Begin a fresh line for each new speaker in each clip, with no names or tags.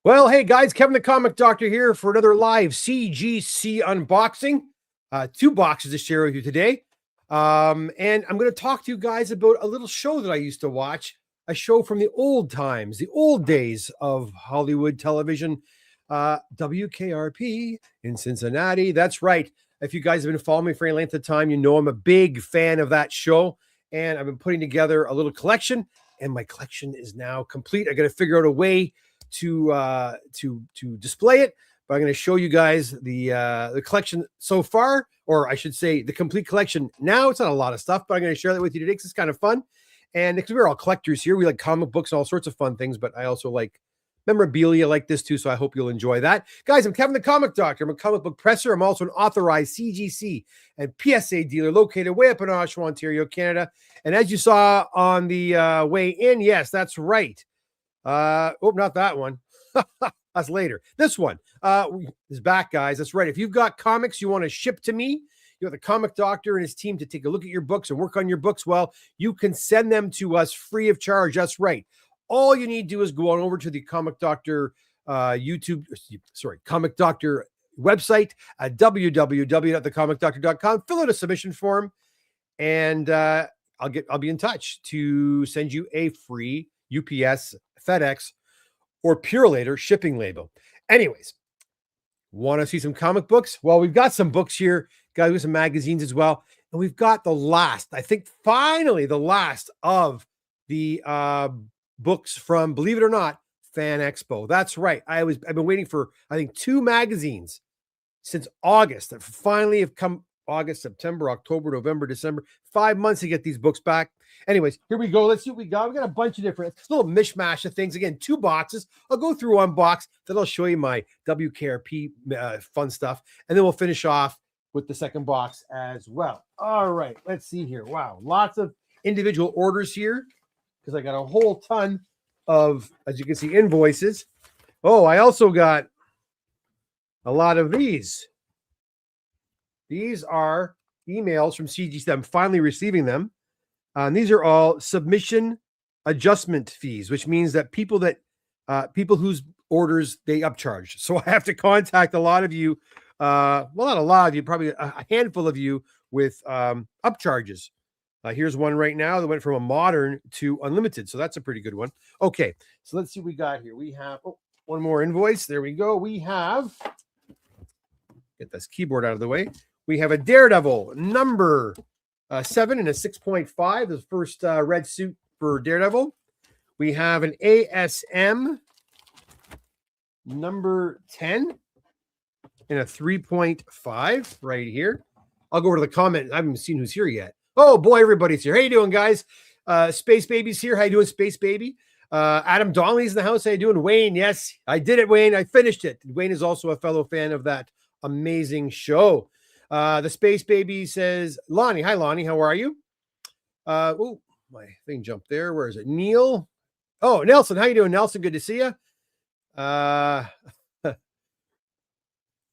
Well, hey guys, Kevin the Comic Doctor here for another live CGC unboxing. Two boxes to share with you today. And I'm going to talk to you guys about a little show that I used to watch, a show from the old times, the old days of Hollywood television, WKRP in Cincinnati. That's right. If you guys have been following me for any length of time, you know I'm a big fan of that show. And I've been putting together a little collection, and my collection is now complete. I got to figure out a way to display it, but I'm going to show you guys the collection so far, or I should say the complete collection now. It's not a lot of stuff, but I'm going to share that with you today because it's kind of fun. And because we're all collectors here, we like comic books and all sorts of fun things, but I also like memorabilia like this too, so I hope you'll enjoy that. Guys, I'm Kevin the Comic Doctor. I'm a comic book presser. I'm also an authorized CGC and PSA dealer located way up in Oshawa, Ontario, Canada. And as you saw on the way in, yes, that's right. Not that one. That's later. This one is back, guys. That's right. If you've got comics you want to ship to me, you have the Comic Doctor and his team to take a look at your books and work on your books. Well, you can send them to us free of charge. That's right. All you need to do is go on over to the Comic Doctor Comic Doctor website at www.thecomicdoctor.com. Fill out a submission form, and I'll be in touch to send you a free UPS, FedEx, or Purelator shipping label. Anyways, want to see some comic books? Well, we've got some books here, guys, with some magazines as well. And we've got the last, I think finally the last of the books from, believe it or not, Fan Expo. That's right. I've been waiting for, I think, 2 magazines since August that finally have come. August, September, October, November, December, 5 months to get these books back. Anyways, here we go. Let's see what we got. We got a bunch of different little mishmash of things. Again, 2 boxes. I'll go through one box, then I'll show you my WKRP fun stuff, and then we'll finish off with the second box as well. All right, let's see here. Wow, lots of individual orders here because I got a whole ton of, as you can see, invoices. Oh, I also got a lot of these. These are emails from CGC. I'm finally receiving them. And these are all submission adjustment fees, which means that people whose orders they upcharge. So I have to contact a lot of you. Well, not a lot of you, probably a handful of you with upcharges. Here's one right now that went from a modern to unlimited. So that's a pretty good one. Okay, so let's see what we got here. We have one more invoice. There we go. We have, get this keyboard out of the way. We have a Daredevil number 7 and a 6.5, the first red suit for Daredevil. We have an ASM number 10 and a 3.5 right here. I'll go over to the comment. I haven't seen who's here yet. Oh boy, everybody's here. How you doing, guys? Space Baby's here. How you doing, Space Baby? Adam Donnelly's in the house. How you doing? Wayne, yes, I did it, Wayne. I finished it. Wayne is also a fellow fan of that amazing show. The Space Baby says, Lonnie. Hi, Lonnie. How are you? Oh, my thing jumped there. Where is it? Neil. Oh, Nelson. How you doing, Nelson? Good to see you.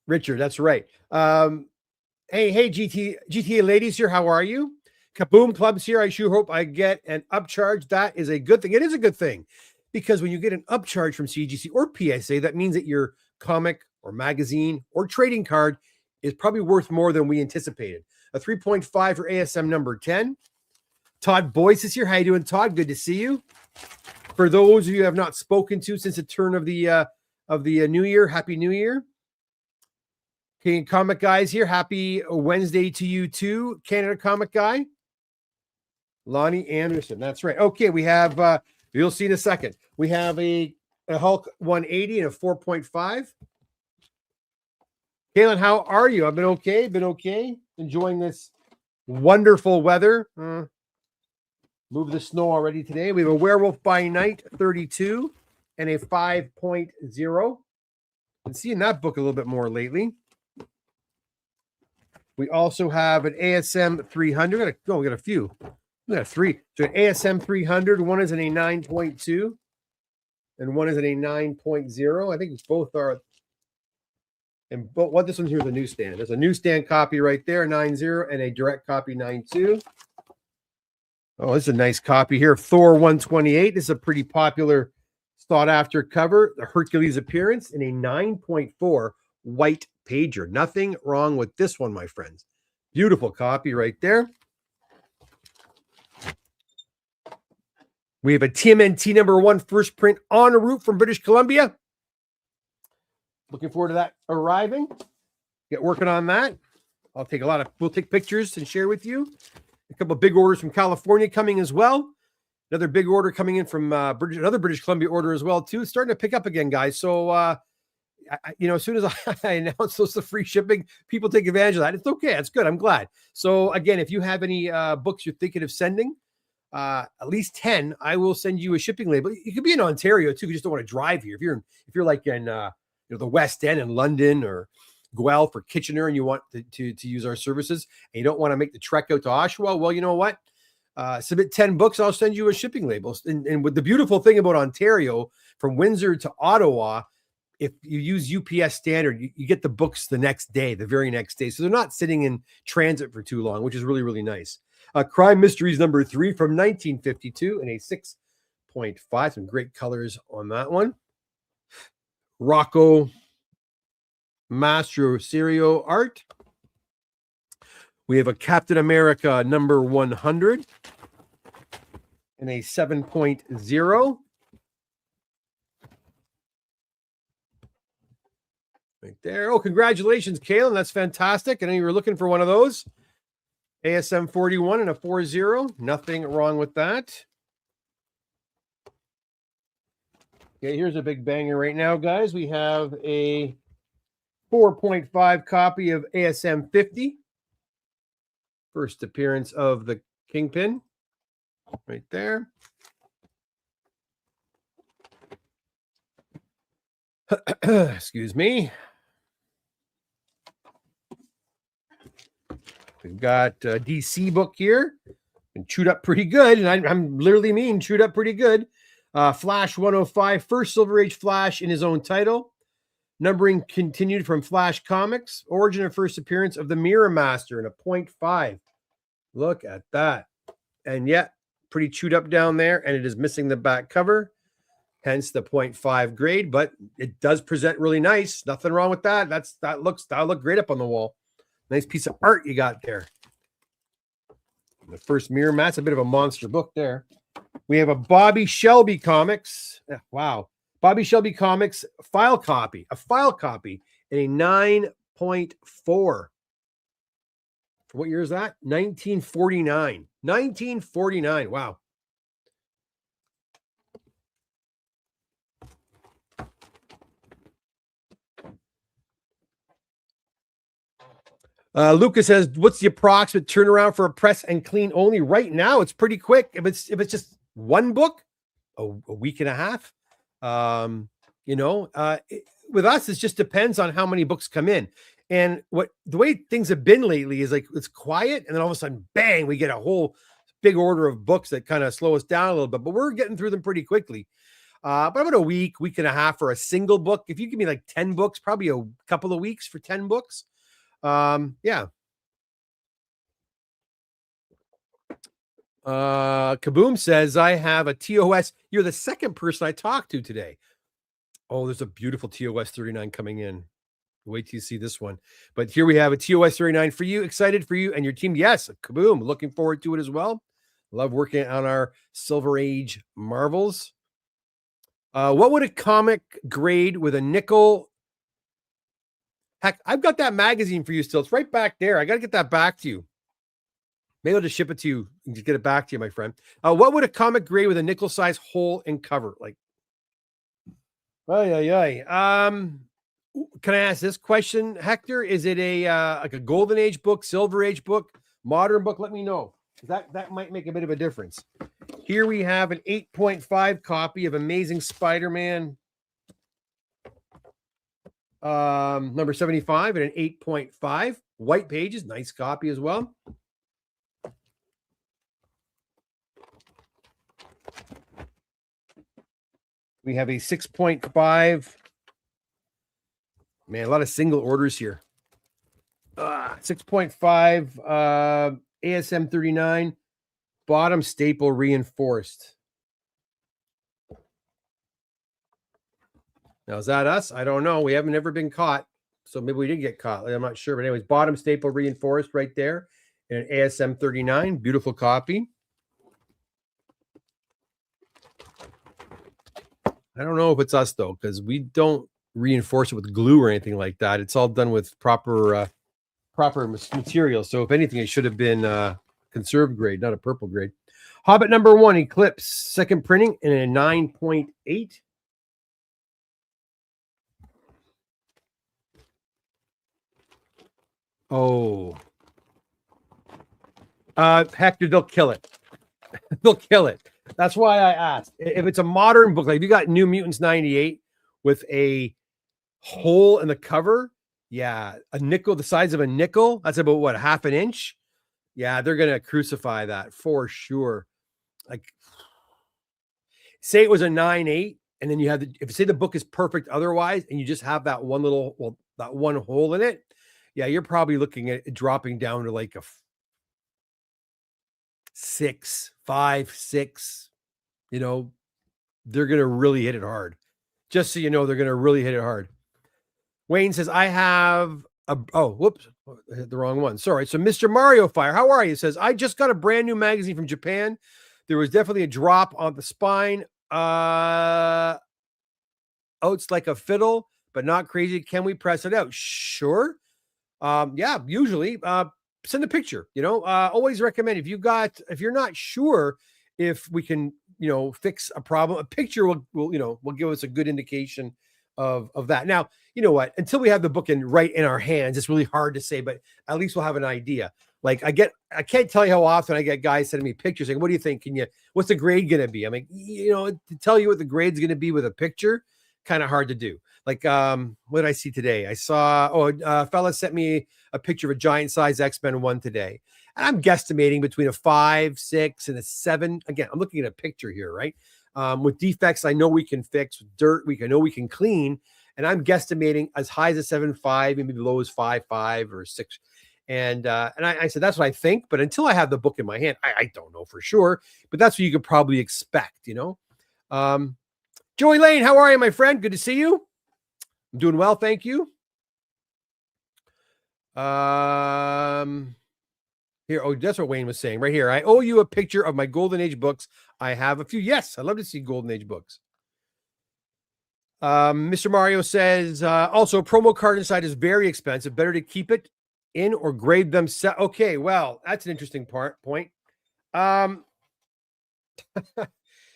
Richard. That's right. Hey, GTA ladies here. How are you? Kaboom Club's here. I sure hope I get an upcharge. That is a good thing. It is a good thing because when you get an upcharge from CGC or PSA, that means that your comic or magazine or trading card is probably worth more than we anticipated. A 3.5 for ASM number 10. Todd Boyce is here. How you doing, Todd? Good to see you. For those of you who have not spoken to since the turn of the new year, Happy New Year. Canadian Comic Guy's here. Happy Wednesday to you too, Canada Comic Guy. Lonnie Anderson. That's right. Okay, we have, you'll see in a second. We have a Hulk 180 and a 4.5. Kaylin, how are you? I've been okay. Enjoying this wonderful weather. Move the snow already today. We have a Werewolf by Night 32 and a 5.0. Been seeing that book a little bit more lately. We also have an ASM 300. We got a few. We got 3. So an ASM 300. One is in a 9.2 and one is in a 9.0. I think both are. And what this one here is a newsstand. There's a newsstand copy right there, 9.0, and a direct copy 9.2. Oh, this is a nice copy here. Thor 128. This is a pretty popular Sought after cover, the Hercules appearance in a 9.4 white pager. Nothing wrong with this one, my friends. Beautiful copy right there. We have a TMNT #1 first print en route from British Columbia. Looking forward to that arriving. Get working on that. We'll take pictures and share with you. A couple of big orders from California coming as well. Another big order coming in from another British Columbia order as well too. It's starting to pick up again, guys. So as soon as I announce those the free shipping, people take advantage of that. It's okay. It's good. I'm glad. So again, if you have any books you're thinking of sending, at least 10, I will send you a shipping label. You could be in Ontario too. You just don't want to drive here. If you're like in the West End in London or Guelph or Kitchener, and you want to use our services, and you don't want to make the trek out to Oshawa, well, you know what? Submit 10 books. I'll send you a shipping label. And with the beautiful thing about Ontario, from Windsor to Ottawa, if you use UPS standard, you get the books the very next day. So they're not sitting in transit for too long, which is really, really nice. Crime Mysteries #3 from 1952 in a 6.5. Some great colors on that one. Rocco Mastro Serio art. We have a Captain America #100 in a 7.0. Right there. Oh, congratulations, Kaylin. That's fantastic. I know you were looking for one of those. ASM 41 and a 40. Nothing wrong with that. Okay, here's a big banger right now, guys. We have a 4.5 copy of ASM 50. First appearance of the Kingpin. Right there. Excuse me. We've got a DC book here. And chewed up pretty good. And I'm literally chewed up pretty good. Flash 105, first Silver Age Flash in his own title. Numbering continued from Flash Comics. Origin and first appearance of the Mirror Master in a 0.5. Look at that. And yet, pretty chewed up down there. And it is missing the back cover. Hence the 0.5 grade. But it does present really nice. Nothing wrong with that. That'll look great up on the wall. Nice piece of art you got there. The first Mirror Master, a bit of a monster book there. We have a Bobby Shelby Comics. Wow. Bobby Shelby Comics file copy. A file copy in a 9.4. For what year is that? 1949. 1949. Wow. Lucas says, what's the approximate turnaround for a press and clean only? Right now, it's pretty quick. If it's just one book, a week and a half. With us, it just depends on how many books come in. And the way things have been lately is like it's quiet, and then all of a sudden, bang, we get a whole big order of books that kind of slow us down a little bit. But we're getting through them pretty quickly. But about a week and a half for a single book. If you give me like 10 books, probably a couple of weeks for 10 books. Yeah. Kaboom says, I have a TOS. You're the second person I talked to today. Oh, there's a beautiful TOS 39 coming in. Wait till you see this one. But here we have a TOS 39 for you. Excited for you and your team. Yes, Kaboom. Looking forward to it as well. Love working on our Silver Age Marvels. What would a comic grade with a nickel? Heck, I've got that magazine for you still. It's right back there. I got to get that back to you. Maybe I'll just ship it to you and just get it back to you, my friend. What would a comic grade with a nickel size hole and cover like? Can I ask this question, Hector? Is it like a golden age book, silver age book, modern book? Let me know. That might make a bit of a difference. Here we have an 8.5 copy of Amazing Spider-Man number 75 and an 8.5. White pages, nice copy as well. We have a 6.5. Man, a lot of single orders here. 6.5 ASM 39, bottom staple reinforced. Now, is that us? I don't know. We haven't ever been caught. So maybe we did get caught. I'm not sure. But anyways, bottom staple reinforced right there. And an ASM 39. Beautiful copy. I don't know if it's us, though, because we don't reinforce it with glue or anything like that. It's all done with proper material. So if anything, it should have been conserved grade, not a purple grade. Hobbit #1, Eclipse, second printing in a 9.8. Oh. Hector, they'll kill it. They'll kill it. That's why I asked. If it's a modern book, like if you got New Mutants 98 with a hole in the cover, yeah, a nickel, the size of a nickel, that's about what, half an inch? Yeah, they're gonna crucify that for sure. Like, say it was a 9.8, and then you have if say the book is perfect otherwise, and you just have that one little, that one hole in it, yeah, you're probably looking at it dropping down to like a 6, 5, 6. You know, they're gonna really hit it hard. Just so you know, they're gonna really hit it hard. Wayne says, I have whoops, I hit the wrong one. Sorry. So Mr. Mario Fire, how are you? Says, I just got a brand new magazine from Japan. There was definitely a drop on the spine. It's like a fiddle, but not crazy. Can we press it out? Sure. Yeah, usually. Send a picture. Always recommend if you're not sure if we can, fix a problem, a picture will give us a good indication of that. Now, you know what? Until we have the book right in our hands, it's really hard to say, but at least we'll have an idea. Like I can't tell you how often I get guys sending me pictures saying, what do you think? What's the grade going to be? I'm like, to tell you what the grade's going to be with a picture, kind of hard to do. Like, what did I see today? I saw, a fella sent me a picture of a giant size X-Men 1 today. And I'm guesstimating between a 5, 6, and a 7. Again, I'm looking at a picture here, right? With defects, I know we can fix. With dirt, I know we can clean. And I'm guesstimating as high as a 7.5, maybe below as 5.5 or 6. And I said, that's what I think. But until I have the book in my hand, I don't know for sure. But that's what you could probably expect, Joey Lane, how are you, my friend? Good to see you. I'm doing well, thank you. Here, that's what Wayne was saying right here. I owe you a picture of my Golden Age books. I have a few. Yes, I'd love to see Golden Age books. Mr. Mario says, also, promo card inside is very expensive. Better to keep it in or grade them. Okay, well, that's an interesting point.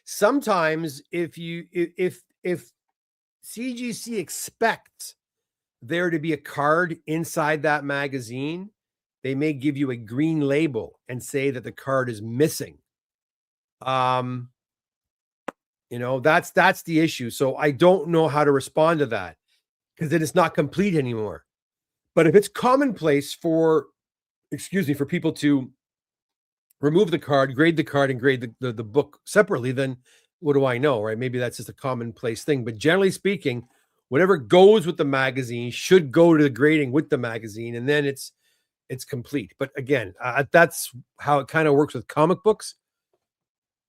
Sometimes if CGC expects there to be a card inside that magazine, they may give you a green label and say that the card is missing. That's the issue. So I don't know how to respond to that because then it's not complete anymore. But if it's commonplace for people to remove the card, grade the card, and grade the book separately, then what do I know, right? Maybe that's just a commonplace thing. But generally speaking, whatever goes with the magazine should go to the grading with the magazine, and then it's complete. But again, that's how it kind of works with comic books.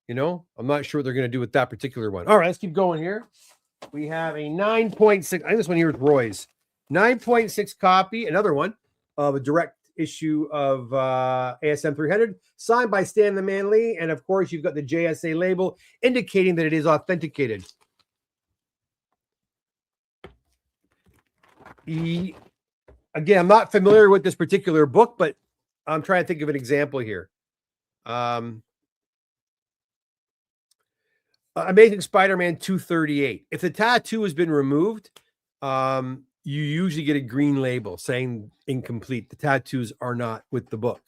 I'm not sure what they're going to do with that particular one. All right, let's keep going here. We have a 9.6. I think this one here is Roy's 9.6 copy, another one of a direct issue of ASM 300, signed by Stan the Man Lee, and of course you've got the JSA label indicating that it is authenticated. Again, I'm not familiar with this particular book, but I'm trying to think of an example here. Amazing Spider-Man 238. If the tattoo has been removed, you usually get a green label saying incomplete. The tattoos are not with the book.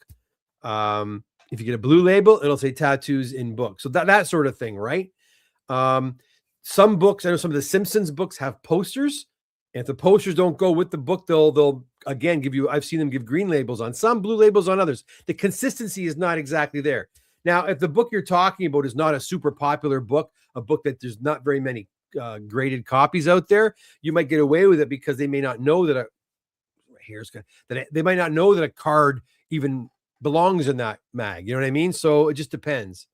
If you get a blue label, it'll say tattoos in book. So that sort of thing, right? Some books, I know some of the Simpsons books have posters. And if the posters don't go with the book, they'll again give you, I've seen them give green labels on some, blue labels on others. The consistency is not exactly there. Now, if the book you're talking about is not a super popular book, a book that there's not very many graded copies out there, you might get away with it because they may not know that they might not know that a card even belongs in that mag. You know what I mean? So it just depends.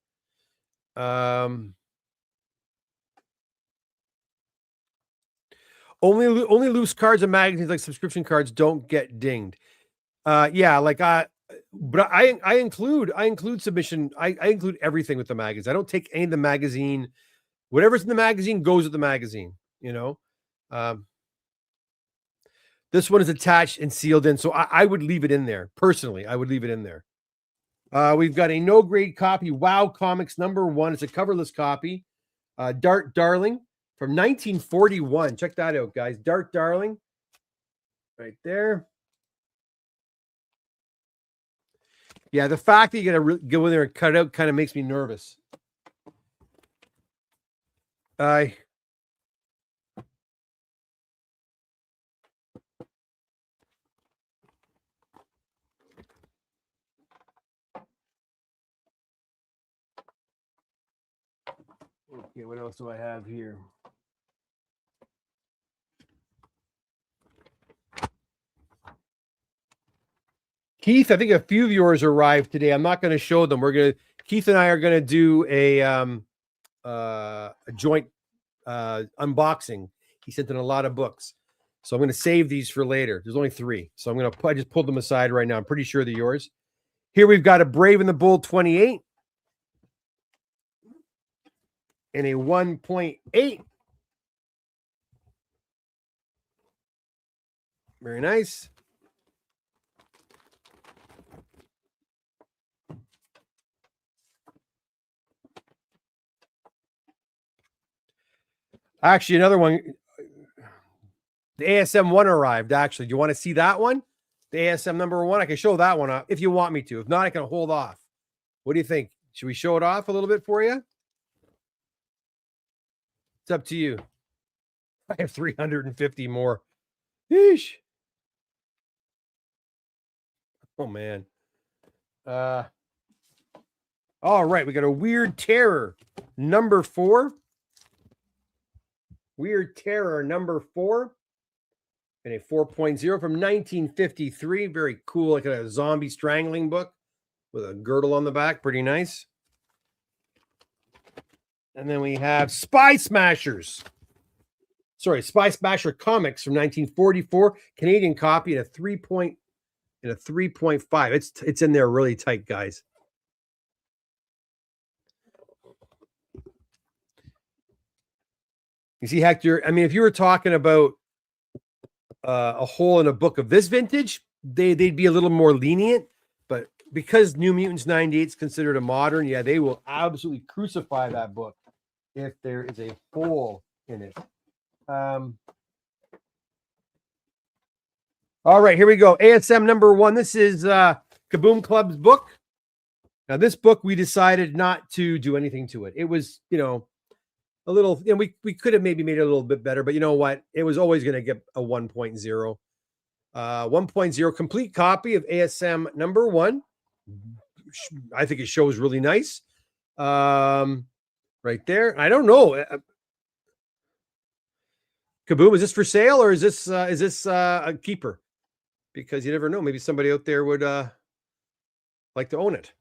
Only loose cards and magazines like subscription cards don't get dinged. Yeah, like but I include submission. I include everything with the magazine. I don't take any of the magazine. Whatever's in the magazine goes with the magazine, you know. This one is attached and sealed in, so I would leave it in there. Personally, I would leave it in there. We've got a no-grade copy, Wow Comics #1. It's a coverless copy. Dart Darling from 1941. Check that out, guys. Dart Darling. Right there. Yeah, the fact that you got to go in there and cut it out kind of makes me nervous. Okay, what else do I have here? Keith, I think a few of yours arrived today. I'm not going to show them. Keith and I are going to do a joint unboxing. He sent in a lot of books, so I'm going to save these for later. There's only 3, so I just pulled them aside right now. I'm pretty sure they're yours. Here we've got a Brave and the Bold 28 and a 1.8. Very nice. Actually, another one. The ASM 1 arrived, actually. Do you want to see that one? The ASM #1? I can show that one up if you want me to. If not, I can hold off. What do you think? Should we show it off a little bit for you? It's up to you. I have 350 more. Yeesh. Oh, man. All right. We got a Weird Terror #4. Weird Terror #4. And a 4.0 from 1953. Very cool, like a zombie strangling book with a girdle on the back. Pretty nice. And then we have Spy Smashers. Sorry, Spy Smasher Comics from 1944. Canadian copy and a 3.5. It's in there really tight, guys. You see, Hector, I mean, if you were talking about a hole in a book of this vintage, they'd be a little more lenient, but because New Mutants 98 is considered a modern, yeah, they will absolutely crucify that book if there is a hole in it. All right, here we go. ASM #1. This is Kaboom Club's book. Now, this book, we decided not to do anything to it. It was, a little, we could have maybe made it a little bit better, but you know what? It was always going to get a 1.0. 1.0 complete copy of ASM #1. I think it shows really nice. Right there. I don't know. Kaboom, is this for sale or is this a keeper? Because you never know. Maybe somebody out there would like to own it.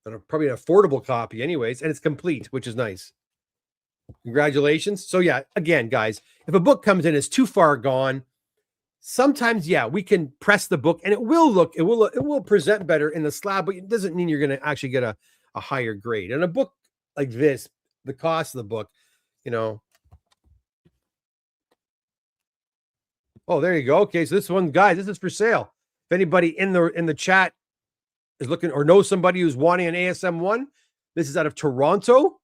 And probably an affordable copy anyways, and it's complete, which is nice. Congratulations. So yeah, again, guys, if a book comes in, it's too far gone. Sometimes, yeah, we can press the book and it will present better in the slab, but it doesn't mean you're going to actually get a higher grade. And a book like this, the cost of the book, Oh, there you go. Okay, so this one, guys, this is for sale. If anybody in the chat is looking or knows somebody who's wanting an ASM 1, this is out of Toronto.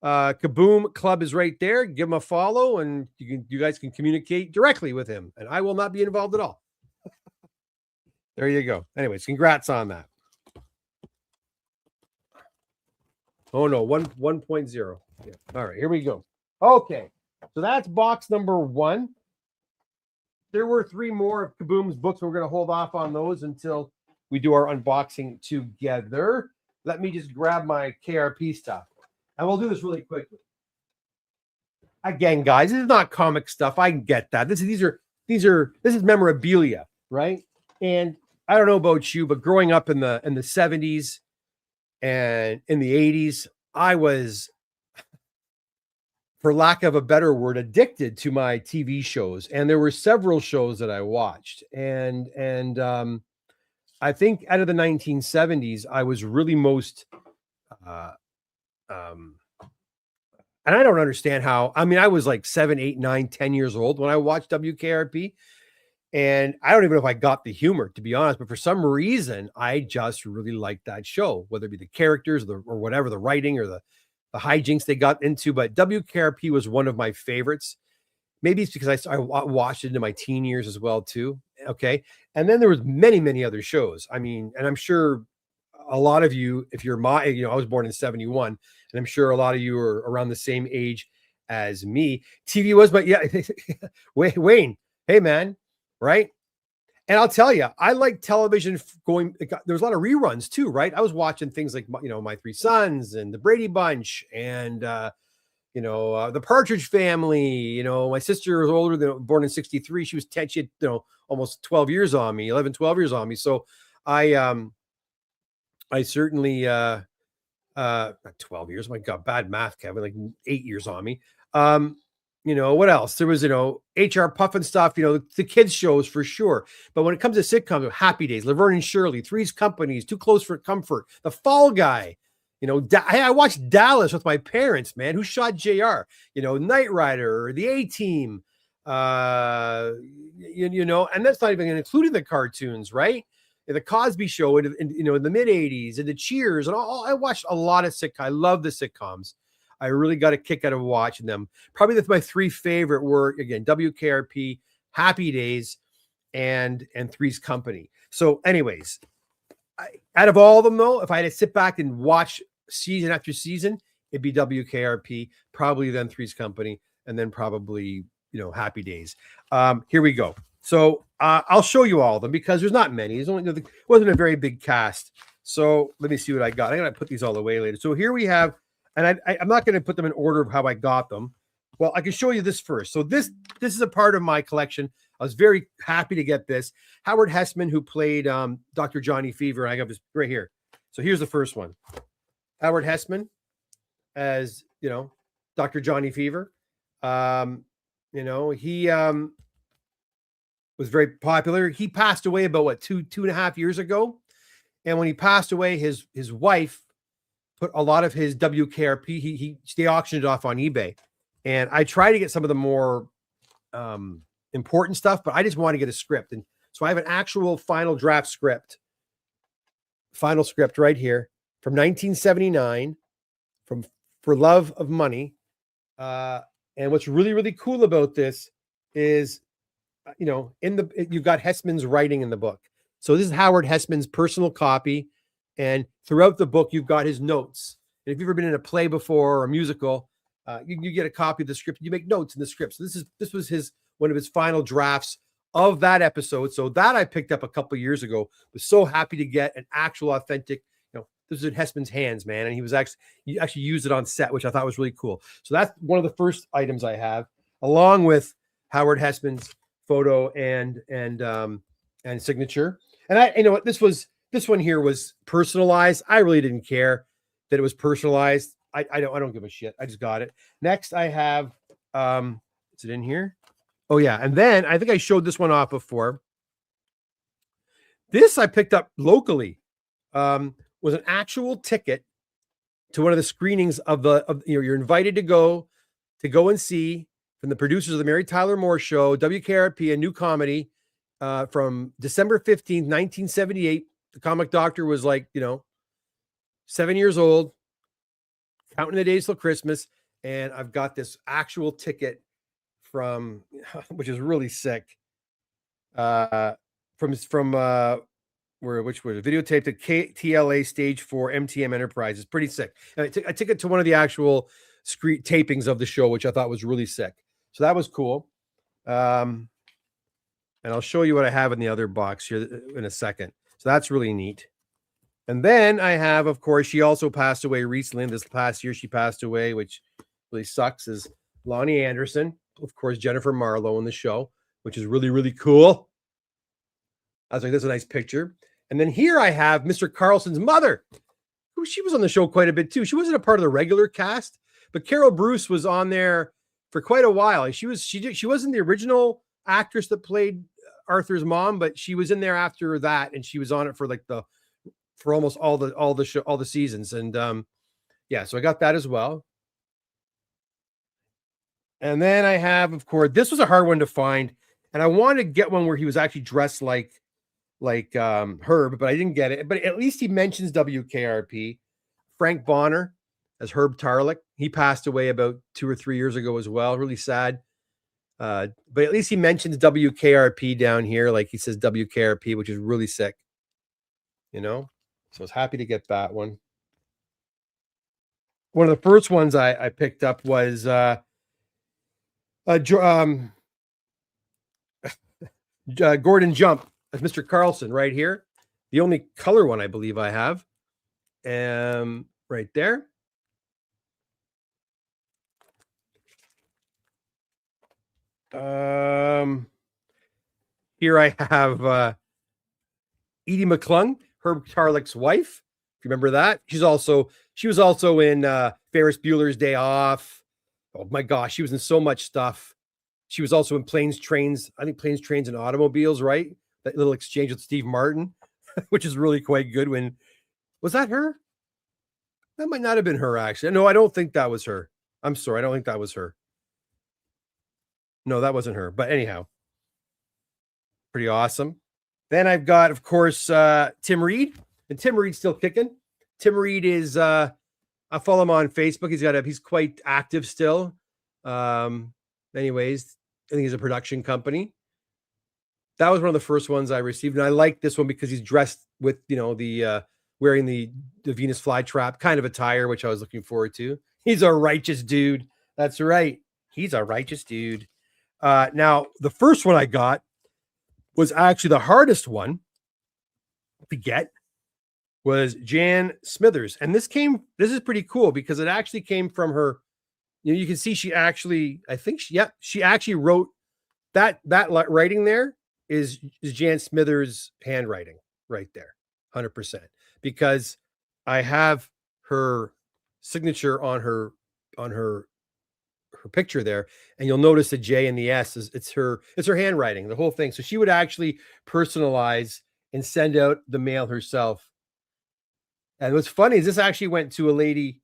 Kaboom Club is right there. Give him a follow, and you guys can communicate directly with him, and I will not be involved at all. There you go. Anyways, congrats on that. Oh no, 1.0. Yeah. All right, here we go. Okay, so that's box #1. There were 3 more of Kaboom's books. We're going to hold off on those until we do our unboxing together. Let me just grab my KRP stuff. And we'll do this really quickly. Again, guys, this is not comic stuff. I get that. This is memorabilia, right? And I don't know about you, but growing up in the 70s and in the 80s, I was for lack of a better word, addicted to my TV shows. And there were several shows that I watched. And I think out of the 1970s, I was really most, and I don't understand how, I mean, I was like 7, 8, 9, 10 years old when I watched WKRP. And I don't even know if I got the humor, to be honest, but for some reason, I just really liked that show, whether it be the characters or whatever, the writing or the hijinks they got into. But WKRP was one of my favorites. Maybe it's because I watched it into my teen years as well, too. Okay. And then there was many, many other shows. I mean, and I'm sure a lot of you, if you're I was born in 71, and I'm sure a lot of you are around the same age as me. TV was, but yeah, Wayne, hey, man. Right. And I'll tell you, I like television there was a lot of reruns too, right? I was watching things like, My Three Sons and the Brady Bunch and, the Partridge Family. My sister was older born in 63. She was 10, she had, almost 12 years on me, 11, 12 years on me. So I certainly, not 12 years. My God, bad math, Kevin, like 8 years on me. What else? There was, HR Puff and stuff, the kids shows for sure. But when it comes to sitcoms, Happy Days, Laverne and Shirley, Three's Companies, Too Close for Comfort, The Fall Guy, I watched Dallas with my parents, man. Who Shot JR? Knight Rider, The A-Team, and that's not even including the cartoons, right? The Cosby Show in the mid 80s and the Cheers and all. I watched a lot of sitcoms. I love the sitcoms. I really got a kick out of watching them. Probably my three favorite were, again, WKRP, Happy Days, and Three's Company. So anyways, out of all of them, though, if I had to sit back and watch season after season, it'd be WKRP, probably then Three's Company, and then probably, Happy Days. Here we go. So I'll show you all of them because there's not many. It wasn't a very big cast. So let me see what I got. I'm going to put these all away later. So here we have, and I'm not going to put them in order of how I got them. Well, I can show you this first. So this is a part of my collection. I was very happy to get this. Howard Hessman, who played Dr. Johnny Fever. I got this right here. So here's the first one. Howard Hessman as, Dr. Johnny Fever. He was very popular. He passed away about, 2.5 years ago. And when he passed away, his wife put a lot of his WKRP, they auctioned it off on eBay. And I try to get some of the more important stuff, but I just want to get a script. And so I have an actual final script right here from 1979 For Love of Money. And what's really, really cool about this is, you've got Hessman's writing in the book. So this is Howard Hessman's personal copy. And throughout the book, you've got his notes. And if you've ever been in a play before or a musical, you get a copy of the script. You make notes in the script. So this was one of his final drafts of that episode. So that I picked up a couple of years ago. Was so happy to get an actual authentic. This is in Hessman's hands, man, and he actually used it on set, which I thought was really cool. So that's one of the first items I have, along with Howard Hessman's photo and signature. And this one here was personalized. I really didn't care that it was personalized. I don't give a shit. I just got it. Next, I have, is it in here? Oh yeah. And then I think I showed this one off before. This I picked up locally, was an actual ticket to one of the screenings of you're invited to go and see from the producers of the Mary Tyler Moore Show, WKRP, a new comedy, from December 15th, 1978. The comic doctor was 7 years old, counting the days till Christmas. And I've got this actual ticket from, which is really sick. Which was videotaped at TLA Stage 4 MTM Enterprises. Pretty sick. And I took it to one of the actual screen tapings of the show, which I thought was really sick. So that was cool. And I'll show you what I have in the other box here in a second. So that's really neat. And then I have, of course, she also passed away recently. This past year, she passed away, which really sucks, is Lonnie Anderson. Of course, Jennifer Marlowe in the show, which is really, really cool. I was like, that's a nice picture. And then here I have Mr. Carlson's mother, who she was on the show quite a bit too. She wasn't a part of the regular cast, but Carol Bruce was on there for quite a while. She wasn't the original actress that played Arthur's mom, but she was in there after that, and she was on it for for almost all the seasons. And yeah, so I got that as well. And then I have, of course, this was a hard one to find, and I wanted to get one where he was actually dressed like Herb, but I didn't get it. But at least he mentions WKRP. Frank Bonner as Herb Tarlick. He passed away about 2 or 3 years ago as well. Really sad. But at least he mentions WKRP down here, like he says WKRP, which is really sick. You know, so I was happy to get that one. One of the first ones I picked up was Gordon Jump as Mr. Carlson right here. The only color one I believe I have. Right there. Here I have Edie McClung, Herb Tarlick's wife. If you remember that, she was also in Ferris Bueller's Day Off. Oh my gosh, she was in so much stuff. She was also in Planes, Trains, and Automobiles, right? That little exchange with Steve Martin, which is really quite good. Was that her? That might not have been her, actually. No, I don't think that was her. I'm sorry, I don't think that was her. No, that wasn't her. But anyhow, pretty awesome. Then I've got, of course, Tim Reed, and Tim Reed's still kicking. Tim Reed is I follow him on Facebook. He's quite active still. Anyways, I think he's a production company. That was one of the first ones I received, and I like this one because he's dressed with the wearing the Venus flytrap kind of attire, which I was looking forward to. He's a righteous dude. That's right. He's a righteous dude. Now, the first one I got was actually the hardest one to get, was Jan Smithers. And this is pretty cool because it actually came from her. You can see she actually wrote that writing there is Jan Smithers' handwriting right there, 100%. Because I have her signature on her picture there, and you'll notice the J and the S it's her handwriting, the whole thing. So she would actually personalize and send out the mail herself. And what's funny is this actually went to to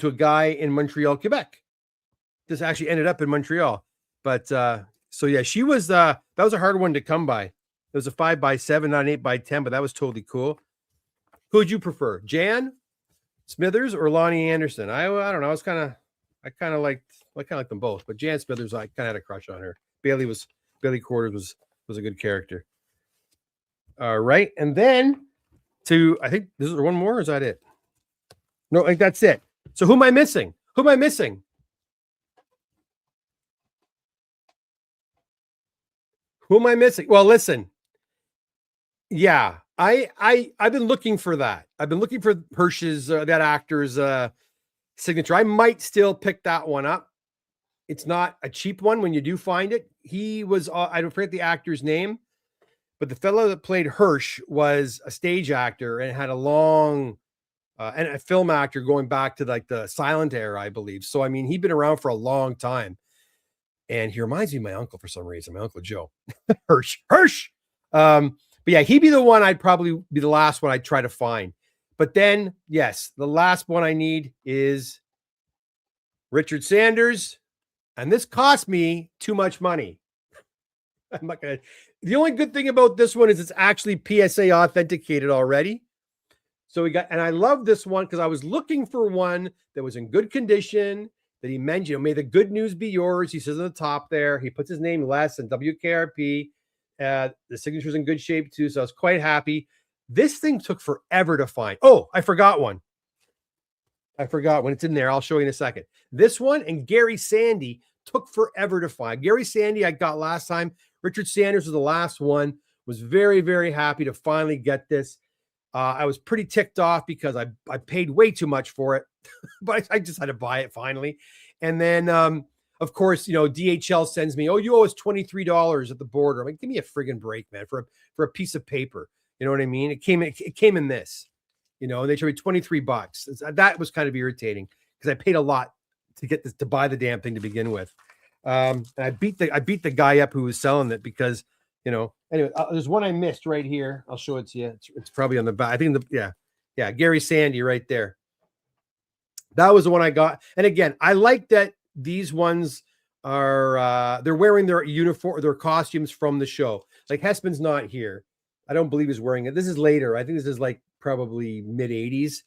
a guy in Montreal, Quebec. This actually ended up in Montreal. But so yeah, she was that was a hard one to come by. It was a 5x7, not an 8x10, but that was totally cool. Who would you prefer, Jan Smithers or Lonnie Anderson? I don't know. I kind of liked them both, but Jan Smithers, I kind of had a crush on her. Bailey Quarters was a good character. All right, and then I think this is one more. Or is that it? No, I think that's it. So who am I missing? Who am I missing? Well, listen. Yeah, I've been looking for that. I've been looking for Hirsch's that actor's signature. I might still pick that one up. It's not a cheap one when you do find it. He was I don't forget the actor's name, but the fellow that played Hirsch was a stage actor and had a long and a film actor going back to like the silent era, I believe. So I mean, he'd been around for a long time. And he reminds me of my uncle for some reason, my Uncle Joe. Hirsch. But yeah, he'd be the one I'd probably be the last one I'd try to find. But then, yes, the last one I need is Richard Sanders. And this cost me too much money. I'm not gonna. The only good thing about this one is it's actually PSA authenticated already. So and I love this one because I was looking for one that was in good condition, that he mentioned, may the good news be yours. He says on the top there, he puts his name Les and WKRP. The signature's in good shape too, so I was quite happy. This thing took forever to find. Oh, I forgot one. It's in there. I'll show you in a second. This one and Gary Sandy took forever to find. Gary Sandy I got last time. Richard Sanders was the last one. Was very, very happy to finally get this. I was pretty ticked off because I paid way too much for it, but I just had to buy it finally. And then, of course, DHL sends me, oh, you owe us $23 at the border. I'm like, give me a friggin' break, man, for a piece of paper. You know what I mean? It came in this, and they charged me $23. That was kind of irritating because I paid a lot to get this, to buy the damn thing to begin with. And I beat the guy up who was selling it because, you know, anyway, there's one I missed right here. I'll show it to you. It's probably on the back. I think yeah, Gary Sandy right there. That was the one I got. And again, I like that these ones are they're wearing their uniform, their costumes from the show. Like Hessman's not here. I don't believe he's wearing it. This is later. I think this is like probably mid 80s.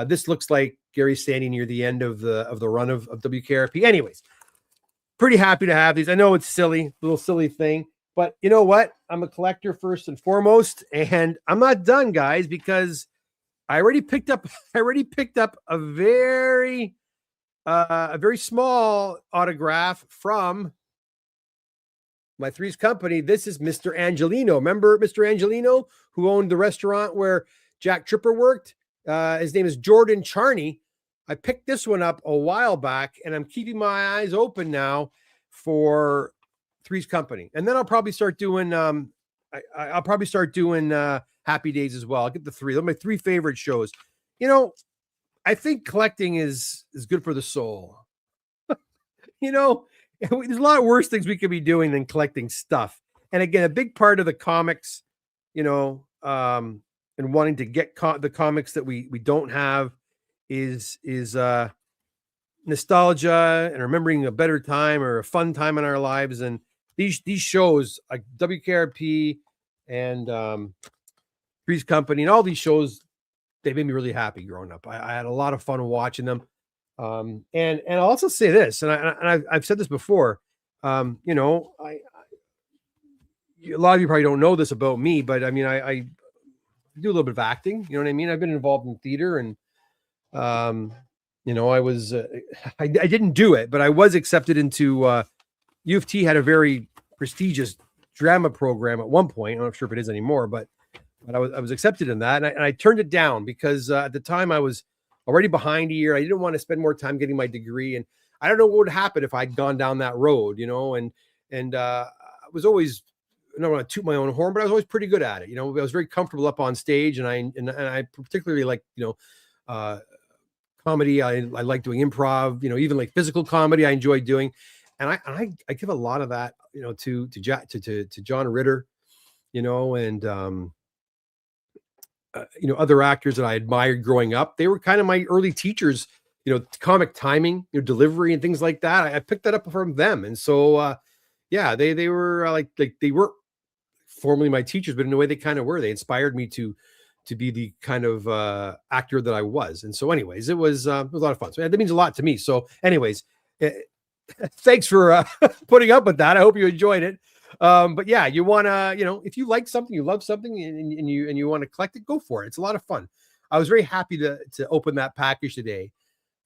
This looks like Gary Sandy near the end of the run of WKRP. Anyways, pretty happy to have these. I know it's silly, little silly thing, but you know what? I'm a collector first and foremost, and I'm not done, guys, because I already picked up a very small autograph from my Threes company. This is Mr. Angelino. Remember Mr. Angelino, who owned the restaurant where Jack Tripper worked? His name is Jordan Charney. I picked this one up a while back, and I'm keeping my eyes open now for Threes company. And then I'll probably start doing I'll probably start doing Happy Days as well. I'll get the three. Those are my three favorite shows. You know, I think collecting is good for the soul. You know, there's a lot of worse things we could be doing than collecting stuff. And again, a big part of the comics, you know, and wanting to get the comics that we don't have is nostalgia and remembering a better time or a fun time in our lives. And these shows like WKRP and Three's Company and all these shows, they made me really happy growing up. I had a lot of fun watching them. And I'll also say this, and I've said this before. You know, a lot of you probably don't know this about me, but I mean, I do a little bit of acting. You know what I mean? I've been involved in theater, and you know, I was I didn't do it, but I was accepted into U of T had a very prestigious drama program at one point. I'm not sure if it is anymore, but I was accepted in that, and I turned it down because at the time I was already behind a year. I didn't want to spend more time getting my degree, and I don't know what would happen if I'd gone down that road, you know. And I was always, I don't want to toot my own horn, but I was always pretty good at it. You know, I was very comfortable up on stage, and I particularly like, you know, comedy. I like doing improv. You know, even like physical comedy, I enjoy doing, and I give a lot of that, you know, to John Ritter, you know, and you know, other actors that I admired growing up. They were kind of my early teachers, you know, comic timing, you know, delivery and things like that. I picked that up from them. And so, yeah, they were like they weren't formally my teachers, but in a way they kind of were. They inspired me to be the kind of actor that I was. And so anyways, it was a lot of fun. So that means a lot to me. So anyways, thanks for putting up with that. I hope you enjoyed it. But yeah, you want to, you know, if you like something, you love something, and you want to collect it, go for it. It's a lot of fun. I was very happy to open that package today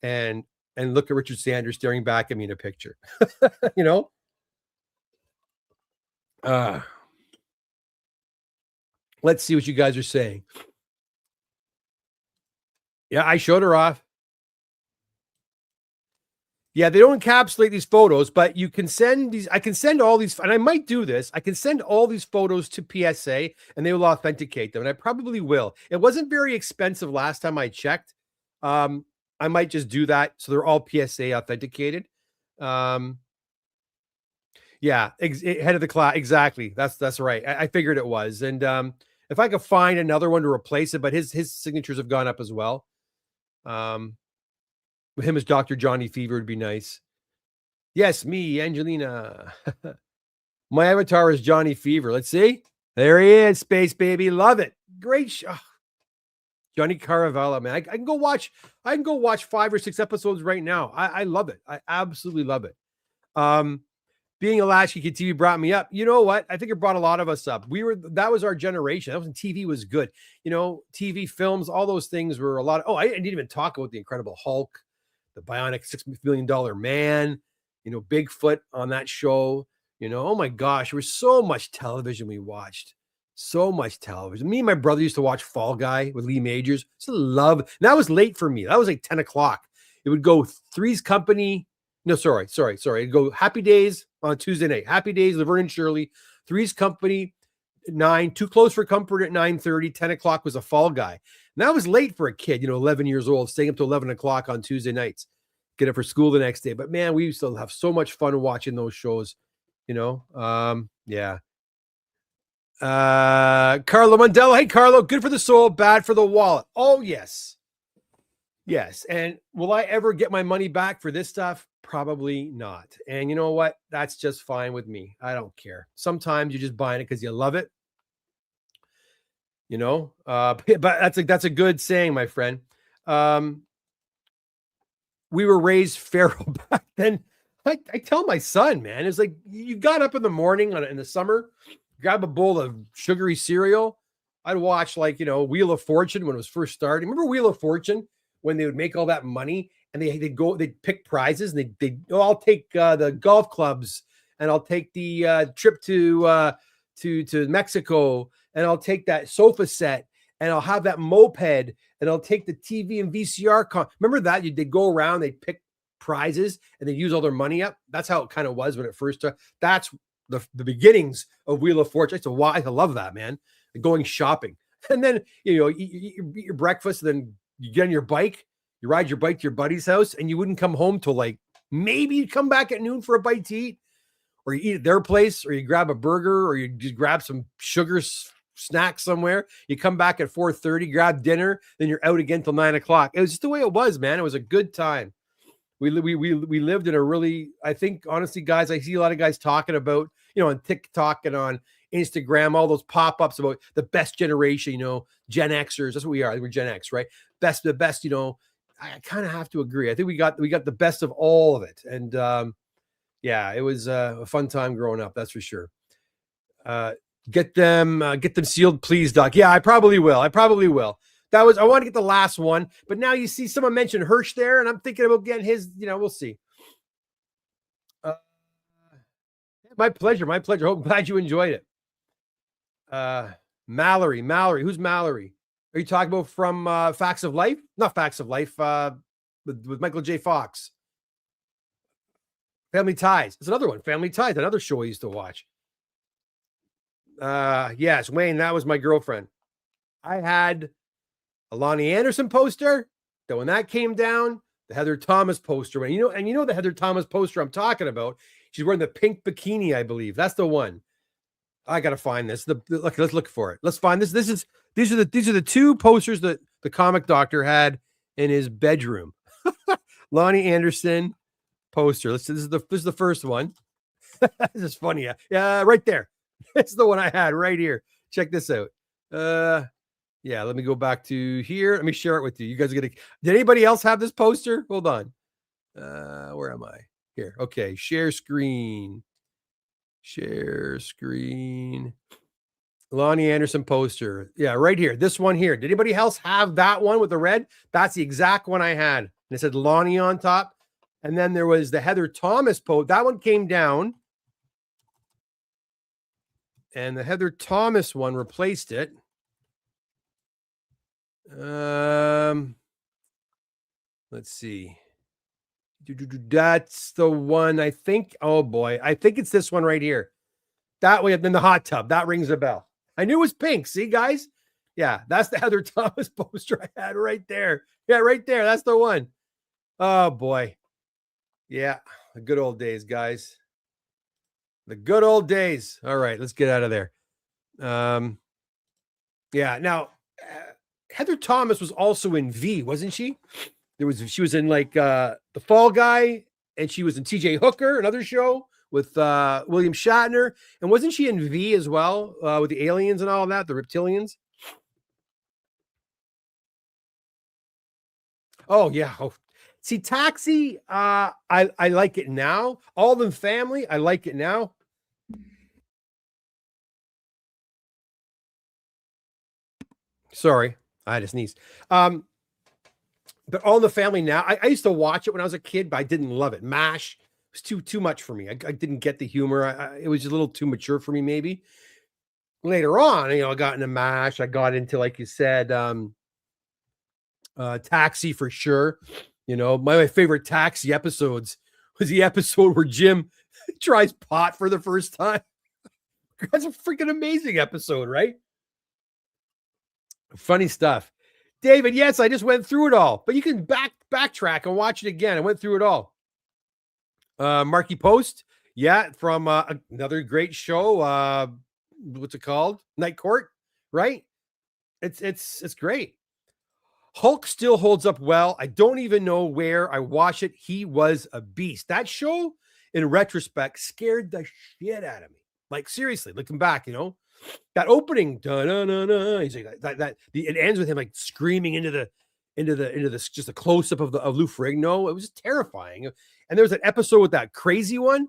and look at Richard Sanders staring back at me in a picture. You know, let's see what you guys are saying. Yeah, I showed her off. Yeah, they don't encapsulate these photos, but you can send these. I can send all these, and I might do this. I can send all these photos to PSA, and they will authenticate them, and I probably will. It wasn't very expensive last time I checked. I might just do that, so they're all PSA authenticated. Yeah, head of the class, exactly. That's right. I figured it was, and if I could find another one to replace it, but his signatures have gone up as well. With him as Dr. Johnny Fever would be nice. Yes, me, Angelina. My avatar is Johnny Fever. Let's see. There he is, Space Baby. Love it. Great show. Johnny Caravella, man. I can go watch 5 or 6 episodes right now. I love it. I absolutely love it. Being a latchkey kid TV brought me up. You know what? I think it brought a lot of us up. That was our generation. That was when TV was good. You know, TV, films, all those things were a lot. I didn't even talk about the Incredible Hulk, the Bionic $6 million Man, you know, Bigfoot on that show. You know, oh my gosh, there was so much television we watched. So much television. Me and my brother used to watch Fall Guy with Lee Majors. Just love. And that was late for me. That was like 10 o'clock. It would go Three's Company. No, sorry. It'd go Happy Days on Tuesday night. Happy Days, Laverne and Shirley. Three's Company, 9. Too Close for Comfort at 9:30. 10 o'clock was a Fall Guy. And that was late for a kid, you know, 11 years old, staying up to 11 o'clock on Tuesday nights. get up for school the next day. But man, we used to have so much fun watching those shows, you know. Yeah. Carlo Mandela. Hey, Carlo, good for the soul, bad for the wallet. Oh, yes. Yes. And will I ever get my money back for this stuff? Probably not. And you know what? That's just fine with me. I don't care. Sometimes you're just buying it because you love it. You know, but that's a good saying, my friend. We were raised feral back then. I tell my son, man, it's like you got up in the morning in the summer, grab a bowl of sugary cereal. I'd watch Wheel of Fortune when it was first starting. Remember Wheel of Fortune when they would make all that money and they'd pick prizes and I'll take the golf clubs and I'll take the trip to Mexico and I'll take that sofa set and I'll have that moped and I'll take the TV and VCR. Remember that? They'd go around, they'd pick prizes and they'd use all their money up. That's how it kind of was when it first started. That's the beginnings of Wheel of Fortune. I love that, man. Going shopping. And then, you eat your breakfast, and then you get on your bike, you ride your bike to your buddy's house, and you wouldn't come home till maybe you'd come back at noon for a bite to eat, or you eat at their place, or you grab a burger, or you just grab some sugar snack somewhere. You come back at 4:30, grab dinner, then you're out again till 9 o'clock. It was just the way it was, man. It was a good time. We lived in a really, I think, honestly, guys, I see a lot of guys talking about, on TikTok and on Instagram, all those pop-ups about the best generation, Gen Xers. That's what we are. We're Gen X, right? The best, I kind of have to agree. I think we got the best of all of it. And yeah, it was a fun time growing up. That's for sure. Get them sealed, please, Doc. Yeah, I probably will. I want to get the last one, but now you see someone mentioned Hirsch there, and I'm thinking about getting his, we'll see. My pleasure. Hope glad you enjoyed it. Mallory. Who's Mallory? Are you talking about from Facts of Life? Not Facts of Life, with Michael J. Fox. Family Ties. It's another one. Family Ties, another show I used to watch. Yes, Wayne, that was my girlfriend. I had a Lonnie Anderson poster. That when that came down, the Heather Thomas poster. And you know the Heather Thomas poster I'm talking about. She's wearing the pink bikini, I believe. That's the one. I gotta find this. Let's look for it. Let's find this. These are the two posters that the comic doctor had in his bedroom. Lonnie Anderson poster. This is the first one. This is funny. Yeah, right there. It's the one I had right here. Check this out. Yeah, let me go back to here. Let me share it with you. You guys are did anybody else have this poster? Hold on. Where am I? Here. Okay, share screen. Lonnie Anderson poster. Yeah, right here. This one here. Did anybody else have that one with the red? That's the exact one I had. And it said Lonnie on top. And then there was the Heather Thomas poster. That one came down. And the Heather Thomas one replaced it. Let's see. That's the one, I think. Oh boy, I think it's this one right here. That way, then the hot tub. That rings a bell. I knew it was pink. See, guys? Yeah, that's the Heather Thomas poster I had right there. Yeah, right there. That's the one. Oh boy. Yeah, the good old days, guys. The good old days. All right, let's get out of there. Yeah, now Heather Thomas was also in V, wasn't she? She was in the Fall Guy, and she was in TJ Hooker, another show with William Shatner. And wasn't she in V as well, with the aliens and all that, the reptilians? Oh, yeah. Oh. See, Taxi, I like it now. All in Family, I like it now. Sorry, I had to sneeze. But All in the Family now, I used to watch it when I was a kid, but I didn't love it. MASH was too much for me. I didn't get the humor. It was a little too mature for me, maybe. Later on, I got into MASH. I got into, like you said, Taxi for sure. My favorite Taxi episodes was the episode where Jim tries pot for the first time. That's a freaking amazing episode, right? Funny stuff. David, yes, I just went through it all, but you can backtrack and watch it again. I went through it all. Marky Post, yeah, from another great show. What's it called? Night Court, right? It's great. Hulk still holds up well. I don't even know where I watch it. He was a beast. That show, in retrospect, scared the shit out of me. Like, seriously, looking back, that opening, he's like it ends with him like screaming into the just a close up of Lou Ferrigno. It was terrifying. And there was an episode with that crazy one.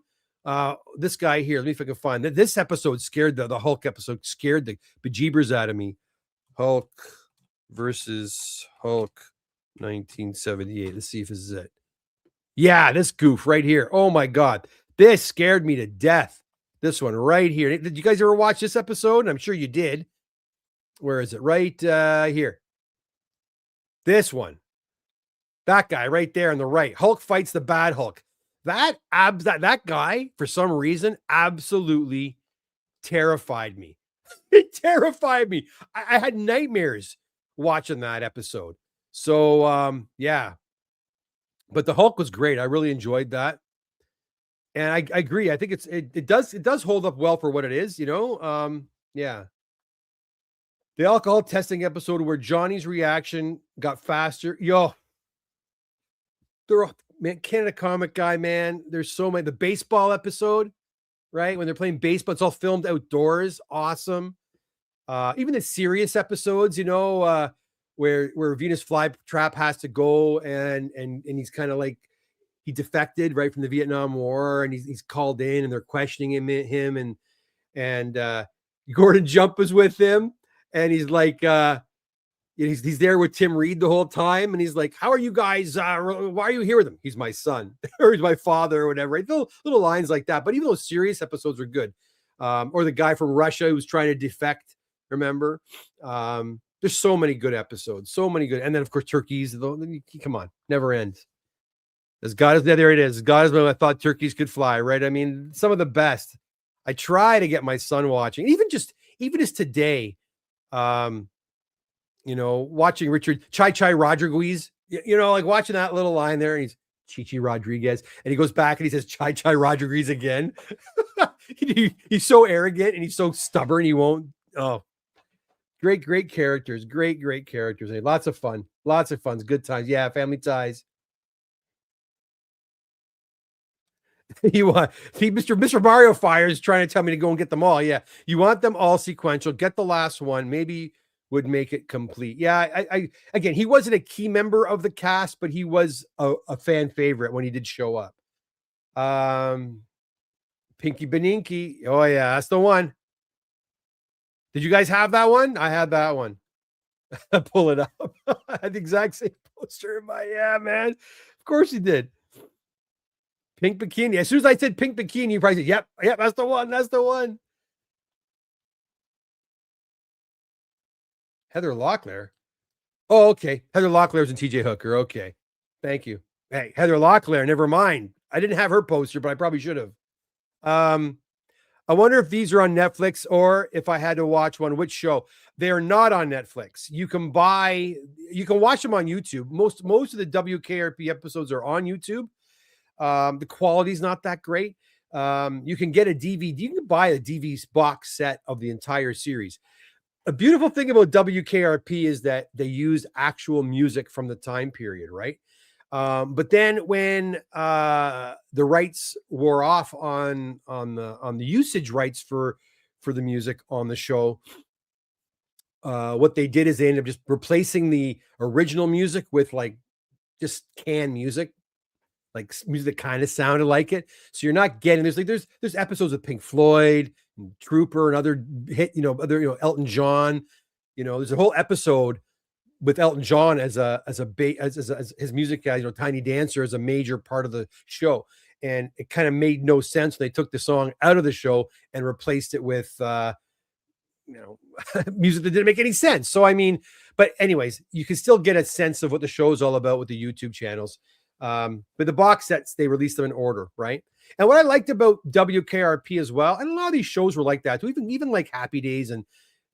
This guy here, let me see if I can find that. This episode scared the Hulk episode scared the bejeebers out of me. Hulk versus Hulk 1978. Let's see if this is it. Yeah, this goof right here. Oh my God. This scared me to death. This one right here. Did you guys ever watch this episode? I'm sure you did. Where is it? Right here. This one. That guy right there on the right. Hulk fights the bad Hulk. That guy, for some reason, absolutely terrified me. It terrified me. I had nightmares watching that episode. So, yeah. But the Hulk was great. I really enjoyed that. And I agree. I think it does hold up well for what it is, yeah. The alcohol testing episode where Johnny's reaction got faster. Man, Canada Comic Guy, man. There's so many. The baseball episode, right? When they're playing baseball, it's all filmed outdoors. Awesome. Even the serious episodes, where Venus Flytrap has to go and he's kind of like, he defected right from the Vietnam War, and he's called in, and they're questioning him, and Gordon Jump is with him, and he's like, he's there with Tim Reed the whole time, and he's like, "How are you guys? Why are you here with him? He's my son, or he's my father, or whatever." Right? Little lines like that. But even those serious episodes were good. Or the guy from Russia who was trying to defect. Remember? There's so many good episodes, so many good, and then of course turkeys. Come on, never ends. As God is there, it is. As God is when I thought turkeys could fly, right? I mean, some of the best. I try to get my son watching, even as today, watching Richard Chai Rodriguez, like watching that little line there, and he's Chichi Rodriguez, and he goes back and he says Chai Rodriguez again. He's so arrogant and he's so stubborn. He won't. Oh, great characters, great characters. Hey, lots of fun, good times. Yeah, family ties. Mr. Mario Fire is trying to tell me to go and get them all. Yeah, you want them all sequential. Get the last one. Maybe would make it complete. Yeah, I again, he wasn't a key member of the cast, but he was a fan favorite when he did show up. Pinky Beninky. Oh yeah, that's the one. Did you guys have that one? I had that one. Pull it up. I had the exact same poster in my, yeah, man. Of course he did. Pink bikini. As soon as I said pink bikini, you probably said, yep, that's the one. That's the one. Heather Locklear. Oh, okay. Heather Locklear's and TJ Hooker. Okay. Thank you. Hey, Heather Locklear, never mind. I didn't have her poster, but I probably should have. I wonder if these are on Netflix or if I had to watch one, which show. They are not on Netflix. You can watch them on YouTube. Most of the WKRP episodes are on YouTube. The quality's not that great. You can get a DVD. You can buy a DVD box set of the entire series. A beautiful thing about WKRP is that they use actual music from the time period, right? But then when the rights wore off on the usage rights for the music on the show, what they did is they ended up just replacing the original music with like just canned music, like music that kind of sounded like it. So you're not getting there's episodes of Pink Floyd and Trooper and other hit, Elton John. There's a whole episode with Elton John as his music guy, Tiny Dancer as a major part of the show. And it kind of made no sense. They took the song out of the show and replaced it with music that didn't make any sense. So but anyways, you can still get a sense of what the show is all about with the YouTube channels. But the box sets, they released them in order, right? And what I liked about WKRP as well, and a lot of these shows were like that too, even like Happy Days and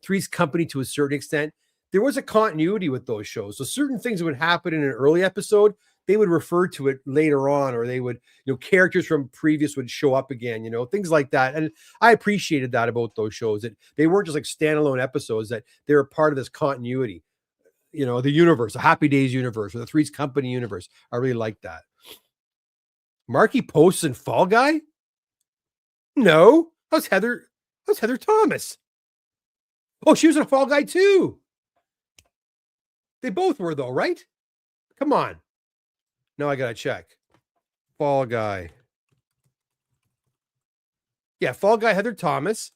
Three's Company to a certain extent, there was a continuity with those shows. So certain things that would happen in an early episode they would refer to it later on, or they would, characters from previous would show up again, things like that. And I appreciated that about those shows, that they weren't just like standalone episodes, that they were part of this continuity, the universe, the Happy Days universe, or the Three's Company universe. I really like that. Marky Post and Fall Guy? No, that was Heather Thomas. Oh, she was in a Fall Guy too. They both were though, right? Come on. Now I gotta check. Fall Guy. Yeah, Fall Guy, Heather Thomas,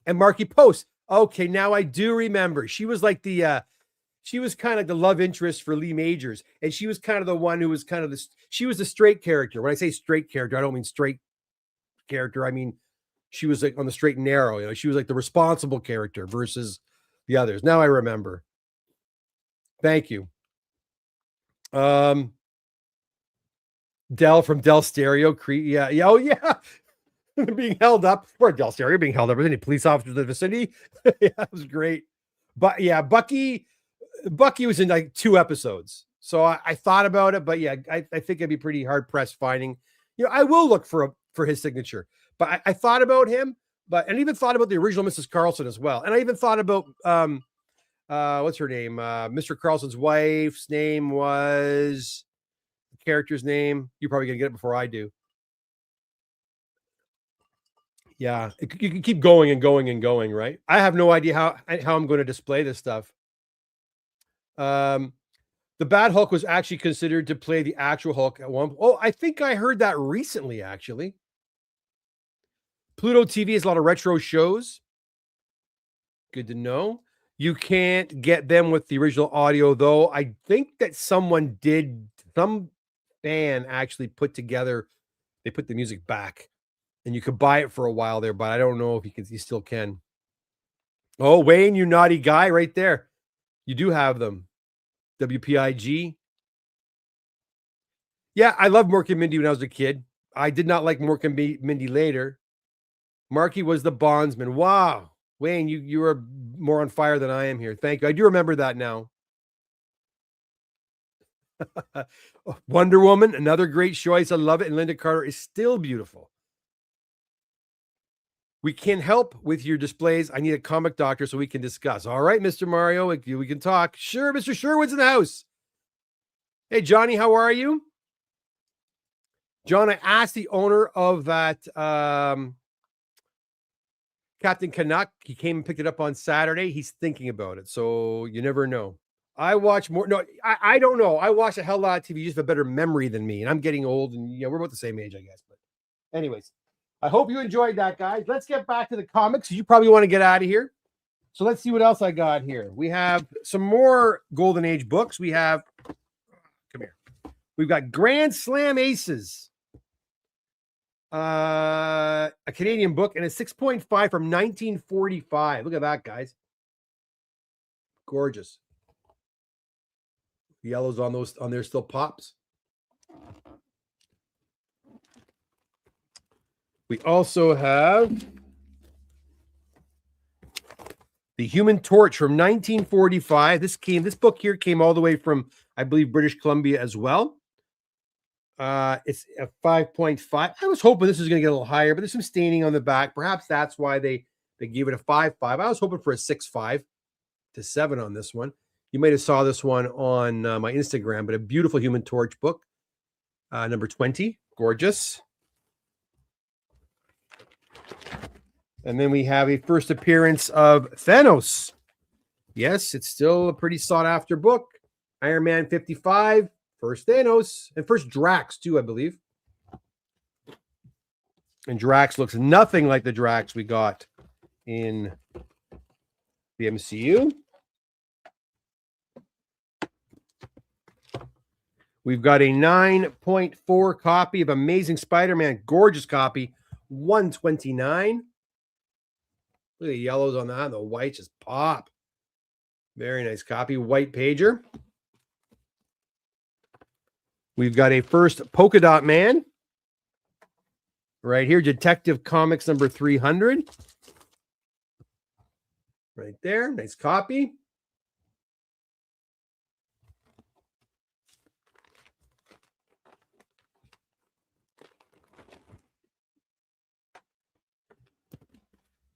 and Marky Post. Okay, now I do remember. She was like she was kind of the love interest for Lee Majors, and she was kind of the one who was kind of she was the straight character. When I say straight character, I don't mean straight character. I mean, she was like on the straight and narrow. She was like the responsible character versus the others. Now I remember. Thank you. Del from Del Stereo. Yeah. Oh, yeah. Being held up. Where Del Stereo being held up? Were there any police officers in the vicinity? Yeah, it was great. But yeah, Bucky was in like 2 episodes. So I thought about it, but yeah, I think I'd be pretty hard pressed finding. I will look for his signature. But I thought about him, and even thought about the original Mrs. Carlson as well. And I even thought about what's her name? Mr. Carlson's wife's name was, the character's name. You're probably gonna get it before I do. Yeah, you can keep going and going and going, right? I have no idea how I'm going to display this stuff. The Bad Hulk was actually considered to play the actual Hulk at one. Oh, I think I heard that recently, actually. Pluto TV has a lot of retro shows. Good to know. You can't get them with the original audio, though. I think that some fan actually put together, they put the music back, and you could buy it for a while there, but I don't know if you still can. Oh, Wayne, you naughty guy, right there. You do have them. WPIG. Yeah, I loved Mork and Mindy when I was a kid. I did not like Mork and Mindy later. Marky was the bondsman. Wow. Wayne, you are more on fire than I am here. Thank you. I do remember that now. Wonder Woman, another great choice. I love it. And Linda Carter is still beautiful. We can help with your displays. I need a comic doctor so we can discuss. All right, Mr. Mario, we can talk. Sure, Mr. Sherwood's in the house. Hey, Johnny, how are you? John, I asked the owner of that Captain Canuck. He came and picked it up on Saturday. He's thinking about it, so you never know. I watch more. No, I don't know. I watch a hell lot of TV. You just have a better memory than me, and I'm getting old, and we're about the same age, I guess. But anyways, I hope you enjoyed that, guys. Let's get back to the comics. You probably want to get out of here. So let's see what else I got here. We have some more Golden Age books. We have, come here. We've got Grand Slam Aces. A Canadian book, and a 6.5 from 1945. Look at that, guys. Gorgeous. The yellows on there still pops. We also have The Human Torch from 1945. This book here came all the way from, I believe, British Columbia as well. It's a 5.5. I was hoping this was going to get a little higher, but there's some staining on the back. Perhaps that's why they gave it a 5.5. I was hoping for a 6.5 to 7 on this one. You might have saw this one on my Instagram, but a beautiful Human Torch book. Number 20. Gorgeous. And then we have a first appearance of Thanos. Yes, it's still a pretty sought-after book. Iron Man 55. First Thanos, and first Drax, too, I believe. And Drax looks nothing like the Drax we got in the MCU. We've got a 9.4 copy of Amazing Spider-Man. Gorgeous copy. $129. Look at the yellows on that. And the whites just pop. Very nice copy. White pager. We've got a first Polka Dot Man. Right here. Detective Comics number 300. Right there. Nice copy.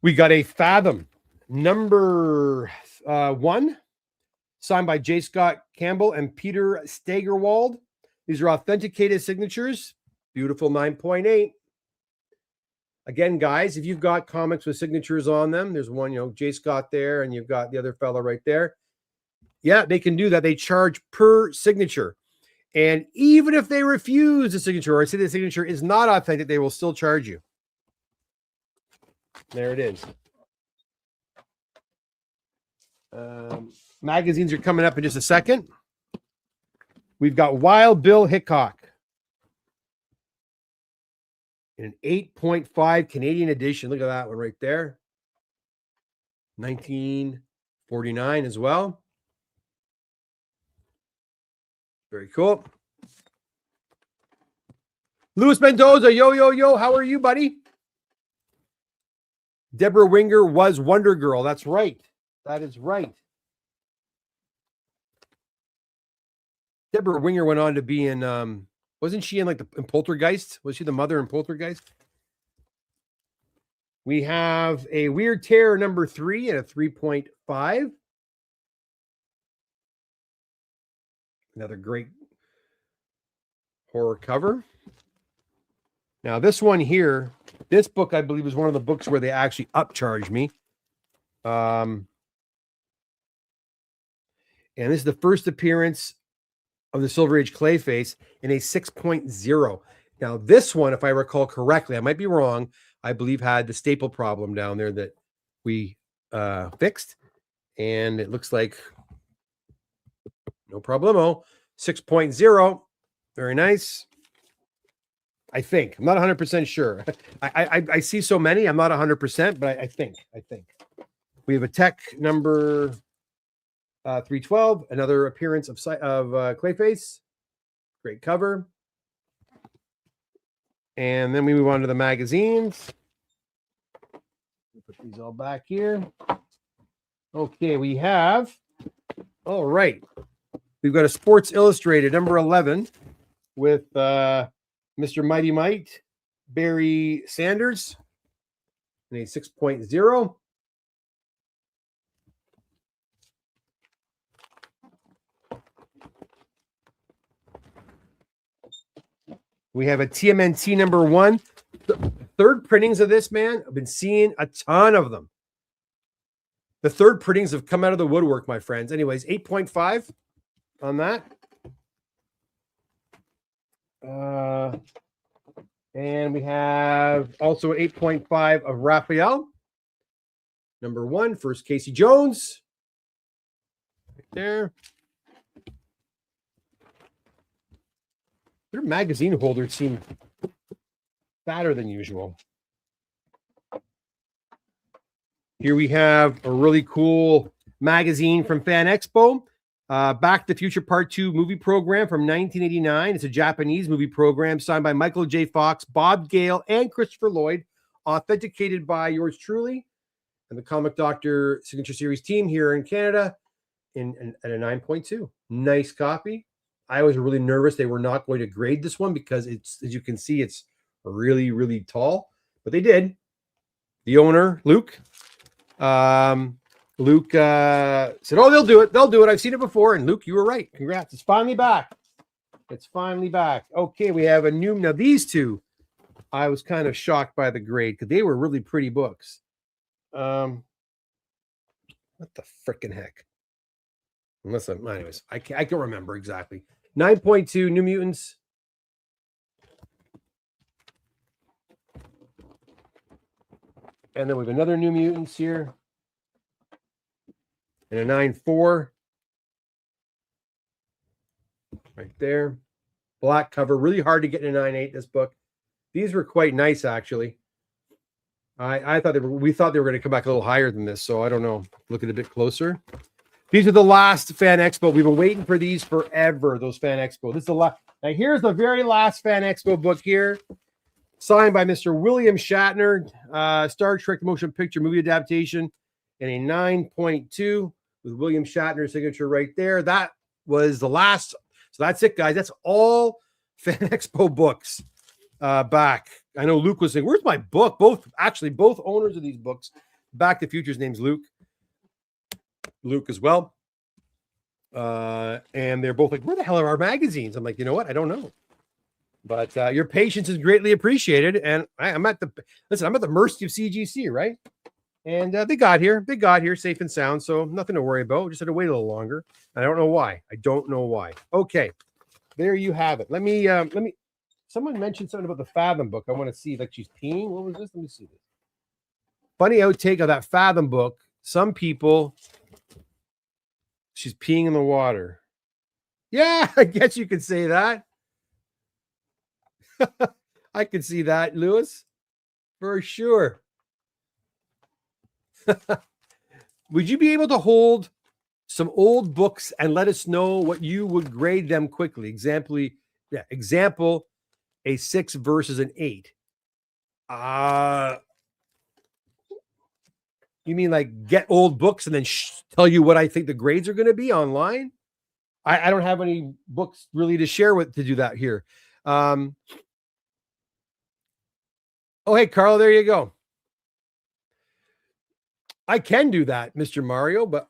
We got a Fathom number 1, signed by J. Scott Campbell and Peter Steigerwald. These are authenticated signatures. Beautiful 9.8. Again, guys, if you've got comics with signatures on them, there's one, J. Scott there, and you've got the other fella right there. Yeah, they can do that. They charge per signature. And even if they refuse the signature or say the signature is not authentic, they will still charge you. There it is. Magazines are coming up in just a second. We've got Wild Bill Hickok in an 8.5 Canadian edition. Look at that one right there. 1949 as well. Very cool. Luis Mendoza, yo. How are you, buddy? Deborah Winger was Wonder Girl. That's right. That is right. Deborah Winger went on to be in, wasn't she in in Poltergeist? Was she the mother in Poltergeist? We have a Weird Terror number 3 at a 3.5. Another great horror cover. Now, this one here, this book, I believe, is one of the books where they actually upcharged me. And this is the first appearance of the Silver Age Clayface in a 6.0. Now, this one, if I recall correctly, I might be wrong, I believe had the staple problem down there that we fixed. And it looks like no problemo. 6.0. Very nice. I think. I'm not 100% sure. I see so many. I'm not 100%, but I think. We have a Tech number 312. Another appearance of Clayface. Great cover. And then we move on to the magazines. Put these all back here. Okay, we have. All right. We've got a Sports Illustrated number 11 with Mr. Mighty Mite, Barry Sanders, in a 6.0. We have a TMNT number 1. The third printings of this, man, I've been seeing a ton of them. The third printings have come out of the woodwork, my friends. Anyways, 8.5 on that. And we have also an 8.5 of Raphael. Number 1, first Casey Jones. Right there. Their magazine holders seem fatter than usual. Here we have a really cool magazine from Fan Expo. Back to the Future Part 2 movie program from 1989. It's a Japanese movie program signed by Michael J. Fox, Bob Gale, and Christopher Lloyd, authenticated by yours truly and the Comic Doctor Signature Series team here in Canada at a 9.2. Nice copy. I was really nervous they were not going to grade this one because it's, as you can see, it's really, really tall, but they did. The owner, Luke, said, "Oh, they'll do it. They'll do it. I've seen it before." And Luke, you were right. Congrats. It's finally back. It's finally back. Okay, we have a new. Now, these two, I was kind of shocked by the grade because they were really pretty books. What the frickin' heck? Anyways, I can't remember exactly. 9.2 New Mutants. And then we have another New Mutants here. And a 9.4. Right there. Black cover. Really hard to get in a 9.8, this book. These were quite nice, actually. I thought we thought they were going to come back a little higher than this, so I don't know. Look at it a bit closer. These are the last Fan Expo. We've been waiting for these forever, those Fan Expo. This is the last. Now, here's the very last Fan Expo book here. Signed by Mr. William Shatner. Star Trek motion picture movie adaptation. And a 9.2 with William Shatner's signature right there. That was the last. So that's it, guys. That's all Fan Expo books back. I know Luke was saying, "Where's my book?" Both owners of these books Back to the Future's name's Luke as well. And they're both like, where the hell are our magazines? I'm like, you know what? I don't know. But your patience is greatly appreciated. And I'm at the mercy of CGC, right? And they got here safe and sound. So nothing to worry about. Just had to wait a little longer. I don't know why. Okay. There you have it. Let me, someone mentioned something about the Fathom book. I want to see, like, she's peeing. What was this? Let me see this. Funny outtake of that Fathom book. Some people, she's peeing in the water. Yeah, I guess you could say that. I could see that, Lewis, for sure. Would you be able to hold some old books and let us know what you would grade them quickly? Example, a 6 versus an 8. You mean like get old books and then tell you what I think the grades are going to be online? I don't have any books really to share with to do that here. Oh, hey, Carl, there you go. I can do that, Mr. Mario, but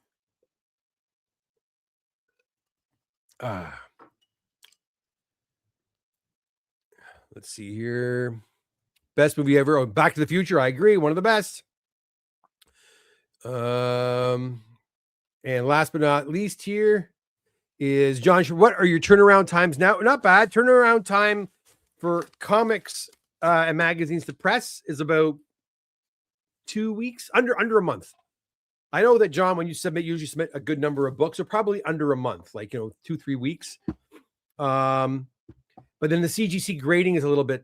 let's see here. Best movie ever. Oh, Back to the Future. I agree. One of the best. And last but not least here is John. What are your turnaround times now? Not bad. Turnaround time for comics and magazines to press is about 2 weeks, under a month. I know that, John, when you usually submit a good number of books, are probably under a month, like 2-3 weeks. But then the CGC grading is a little bit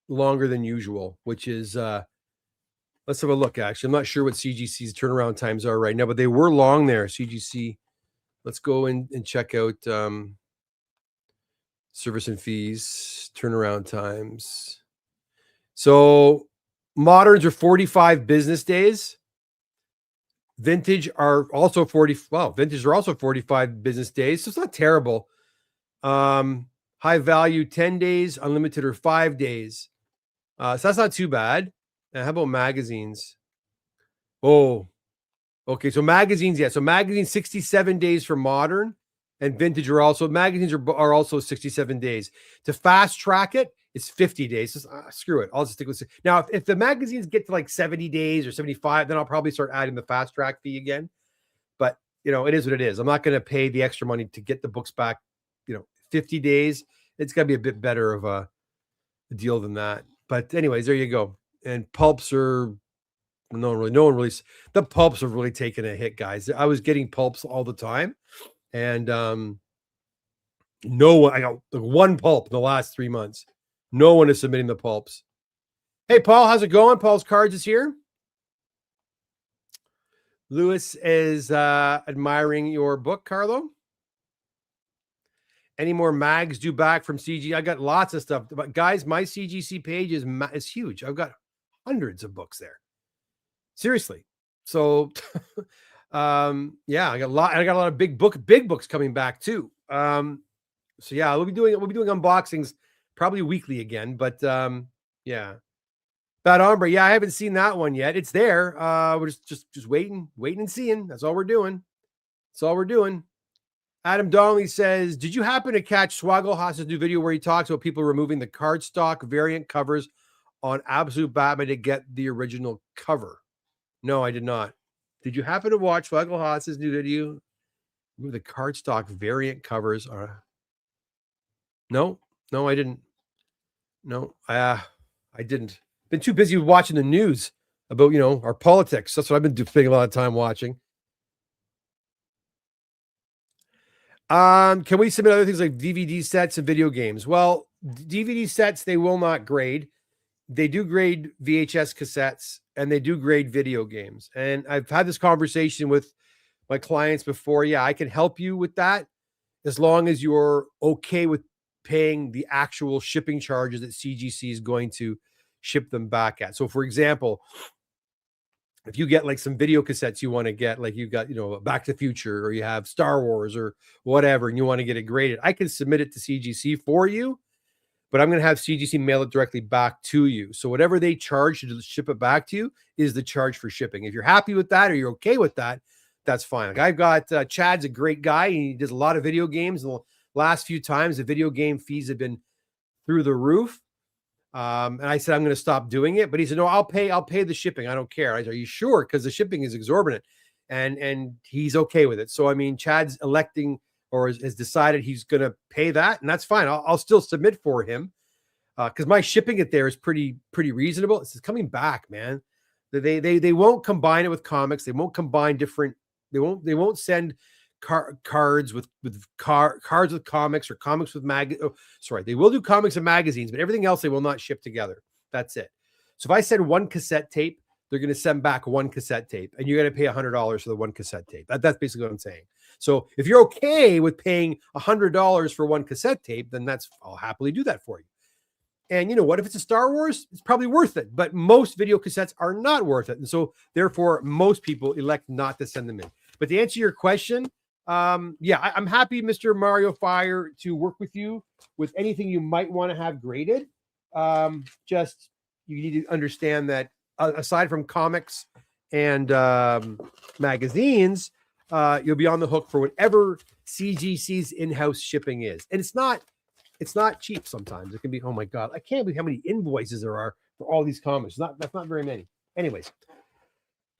longer than usual, which is let's have a look. Actually, I'm not sure what CGC's turnaround times are right now, but they were long there. CGC. Let's go in and check out service and fees, turnaround times. So moderns are 45 business days. Vintage are also 45 business days. So it's not terrible. High value, 10 days, unlimited or 5 days. So that's not too bad. How about magazines? Oh, okay. So magazines, yeah. So magazines, 67 days for modern, and vintage are also, magazines are also 67 days. To fast track it, it's 50 days. Just, screw it. I'll just stick with it. Now, if the magazines get to like 70 days or 75, then I'll probably start adding the fast track fee again. But, it is what it is. I'm not going to pay the extra money to get the books back, 50 days. It's got to be a bit better of a deal than that. But anyways, there you go. And pulps are, no one really, the pulps are really taking a hit, guys. I was getting pulps all the time. And no one, I got one pulp in the last 3 months. No one is submitting the pulps. Hey, Paul, how's it going? Paul's Cards is here. Lewis is admiring your book, Carlo. Any more mags due back from CG? I got lots of stuff. But guys, my CGC page is huge. I've got hundreds of books there. Seriously. So yeah, I got a lot of big books coming back too. So yeah, we'll be doing unboxings probably weekly again, but yeah. Bad Hombre, yeah, I haven't seen that one yet. It's there. We're just waiting and seeing. That's all we're doing. Adam Donnelly says, did you happen to catch Swagglehaus's new video where he talks about people removing the cardstock variant covers on Absolute Batman to get the original cover? No, I did not. Did you happen to watch Swagglehaus's new video? Remove the cardstock variant covers. No, I didn't. No, I didn't. Been too busy watching the news about, our politics. That's what I've been spending a lot of time watching. Can we submit other things like DVD sets and video games? Well, DVD sets, they will not grade. They do grade VHS cassettes and they do grade video games. And I've had this conversation with my clients before. Yeah, I can help you with that as long as you're okay with paying the actual shipping charges that CGC is going to ship them back at. So for example, if you get like some video cassettes you want to get, like you got, Back to the Future, or you have Star Wars or whatever, and you want to get it graded, I can submit it to CGC for you. but I'm going to have CGC mail it directly back to you. So whatever they charge to ship it back to you is the charge for shipping. If you're happy with that or you're okay with that, that's fine. Like I've got Chad's a great guy. He does a lot of video games. And the last few times the video game fees have been through the roof. And I said, I'm going to stop doing it. But he said, no, I'll pay the shipping. I don't care. I said, are you sure? Because the shipping is exorbitant. And he's okay with it. So, I mean, Chad's electing or has decided he's going to pay that. And that's fine. I'll still submit for him because my shipping it there is pretty reasonable. It's coming back, man. They won't combine it with comics. They won't combine different. They won't send cards with cards with comics or comics with they will do comics and magazines, but everything else they will not ship together. That's it. So if I send one cassette tape, they're going to send back one cassette tape, and you're going to pay $100 for the one cassette tape. That's basically what I'm saying. So if you're okay with paying $100 for one cassette tape, then I'll happily do that for you. And you know what? If it's a Star Wars, it's probably worth it. But most video cassettes are not worth it, and so therefore most people elect not to send them in. But to answer your question, yeah, I'm happy, Mr. Mario Fire, to work with you with anything you might want to have graded. Just you need to understand that aside from comics and magazines, you'll be on the hook for whatever CGC's in-house shipping is. And it's not cheap sometimes. It can be, oh my God, I can't believe how many invoices there are for all these comics. That's not very many. Anyways.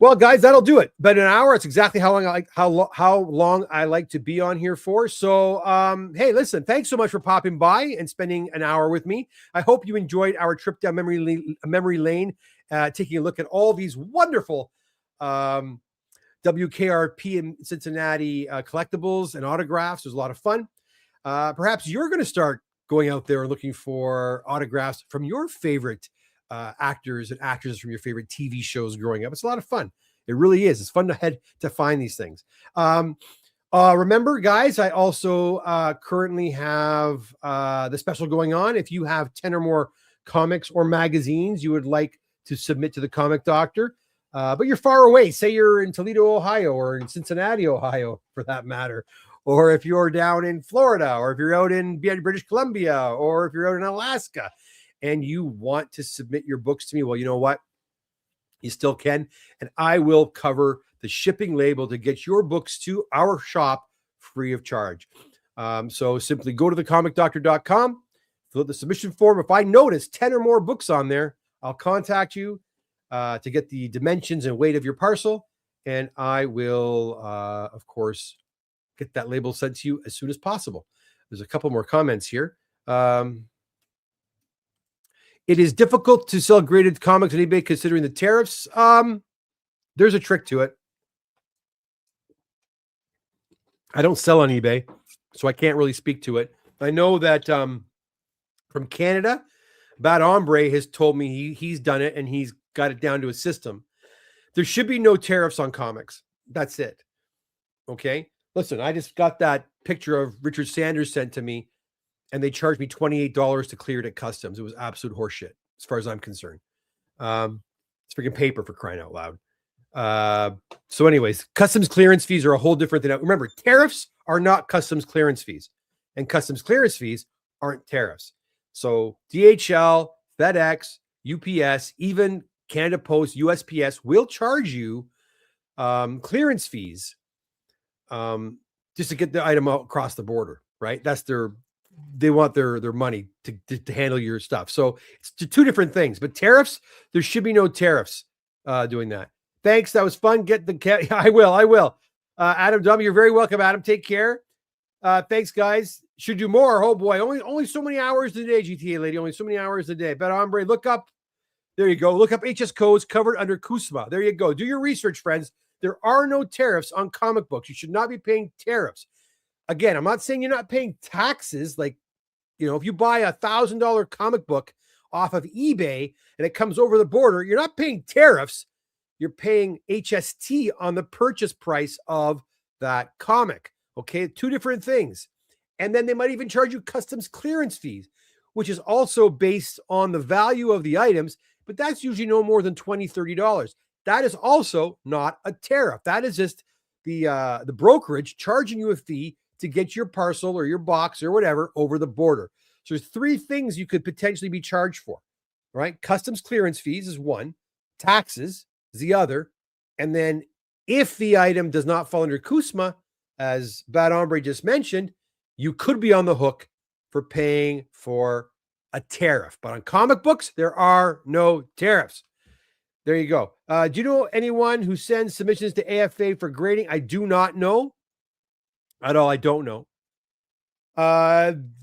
Well, guys, that'll do it. But an hour, it's exactly how long I like to be on here for. So, hey, listen, thanks so much for popping by and spending an hour with me. I hope you enjoyed our trip down memory lane, taking a look at all these wonderful WKRP in Cincinnati collectibles and autographs. It was a lot of fun. Perhaps you're going to start going out there and looking for autographs from your favorite actors and actresses from your favorite TV shows growing up. It's a lot of fun. It really is. It's fun to find these things. Remember, guys, I also currently have the special going on. If you have 10 or more comics or magazines you would like to submit to the Comic Doctor, but you're far away, say you're in Toledo, Ohio, or in Cincinnati, Ohio, for that matter, or if you're down in Florida, or if you're out in British Columbia, or if you're out in Alaska, and you want to submit your books to me, well, you know what? You still can. And I will cover the shipping label to get your books to our shop free of charge. So simply go to thecomicdoctor.com, fill out the submission form. If I notice 10 or more books on there, I'll contact you to get the dimensions and weight of your parcel. And I will, of course, get that label sent to you as soon as possible. There's a couple more comments here. It is difficult to sell graded comics on eBay considering the tariffs. There's a trick to it. I don't sell on eBay, so I can't really speak to it. I know that from Canada, Bad Hombre has told me he's done it and he's got it down to a system. There should be no tariffs on comics. That's it. Okay? Listen, I just got that picture of Richard Sanders sent to me, and they charged me $28 to clear it at customs. It was absolute horseshit, as far as I'm concerned. It's freaking paper, for crying out loud. So anyways, customs clearance fees are a whole different thing. Remember, tariffs are not customs clearance fees, and customs clearance fees aren't tariffs. So DHL, FedEx, UPS, even Canada Post, USPS will charge you clearance fees just to get the item out across the border, right? They want their money to handle your stuff. So it's two different things, but tariffs, there should be no tariffs doing that. Thanks. That was fun. Get the cat. I will. Adam W., you're very welcome, Adam. Take care. Thanks, guys. Should do more. Oh boy. Only so many hours a day, GTA lady. Only so many hours a day. Bet Hombre, look up. There you go. Look up HS codes covered under KUSMA. There you go. Do your research, friends. There are no tariffs on comic books. You should not be paying tariffs. Again, I'm not saying you're not paying taxes. Like, you know, if you buy a $1,000 comic book off of eBay and it comes over the border, you're not paying tariffs. You're paying HST on the purchase price of that comic. Okay. Two different things. And then they might even charge you customs clearance fees, which is also based on the value of the items, but that's usually no more than $20, $30. That is also not a tariff. That is just the brokerage charging you a fee to get your parcel or your box or whatever over the border. So there's 3 things you could potentially be charged for, right? Customs clearance fees is one, taxes is the other, and then if the item does not fall under CUSMA, as Bad Hombre just mentioned, you could be on the hook for paying for a tariff. But on comic books, there are no tariffs. There you go. Do you know anyone who sends submissions to AFA for grading? I do not know at all. I don't know.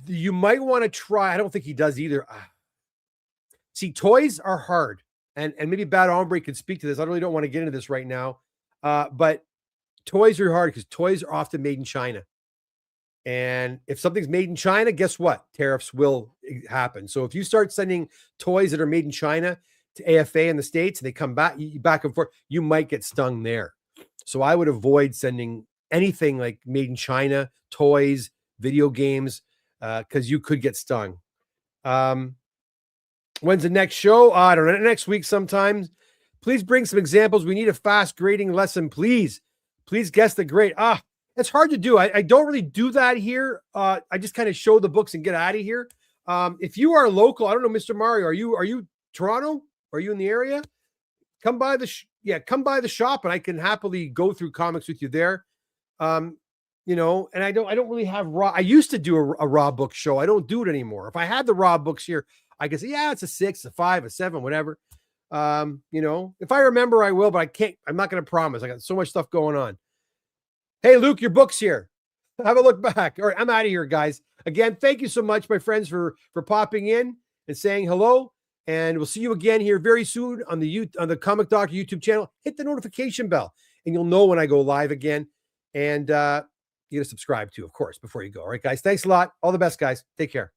You might want to try. I don't think he does either. See, toys are hard. And maybe Bad Hombre could speak to this. I really don't want to get into this right now. But toys are hard because toys are often made in China. And if something's made in China, guess what? Tariffs will happen. So if you start sending toys that are made in China to AFA in the States and they come back and forth, you might get stung there. So I would avoid sending anything like made in China, toys, video games, because you could get stung. When's the next show? I don't know. Next week sometimes. Please bring some examples. We need a fast grading lesson, please. Please guess the grade. It's hard to do. I don't really do that here. I just kind of show the books and get out of here. If you are local, I don't know, Mr. Mario, are you Toronto? Are you in the area? Come by the shop and I can happily go through comics with you there. And I don't really have raw. I used to do a raw book show. I don't do it anymore. If I had the raw books here, I could say, yeah, it's a 6, a 5, a 7, whatever. If I remember, I will, but I can't. I'm not going to promise. I got so much stuff going on. Hey, Luke, your book's here. Have a look back. All right, I'm out of here, guys. Again, thank you so much, my friends, for popping in and saying hello. And we'll see you again here very soon on the Comic Doctor YouTube channel. Hit the notification bell, and you'll know when I go live again. And you got to subscribe too, of course, before you go. All right, guys. Thanks a lot. All the best, guys. Take care.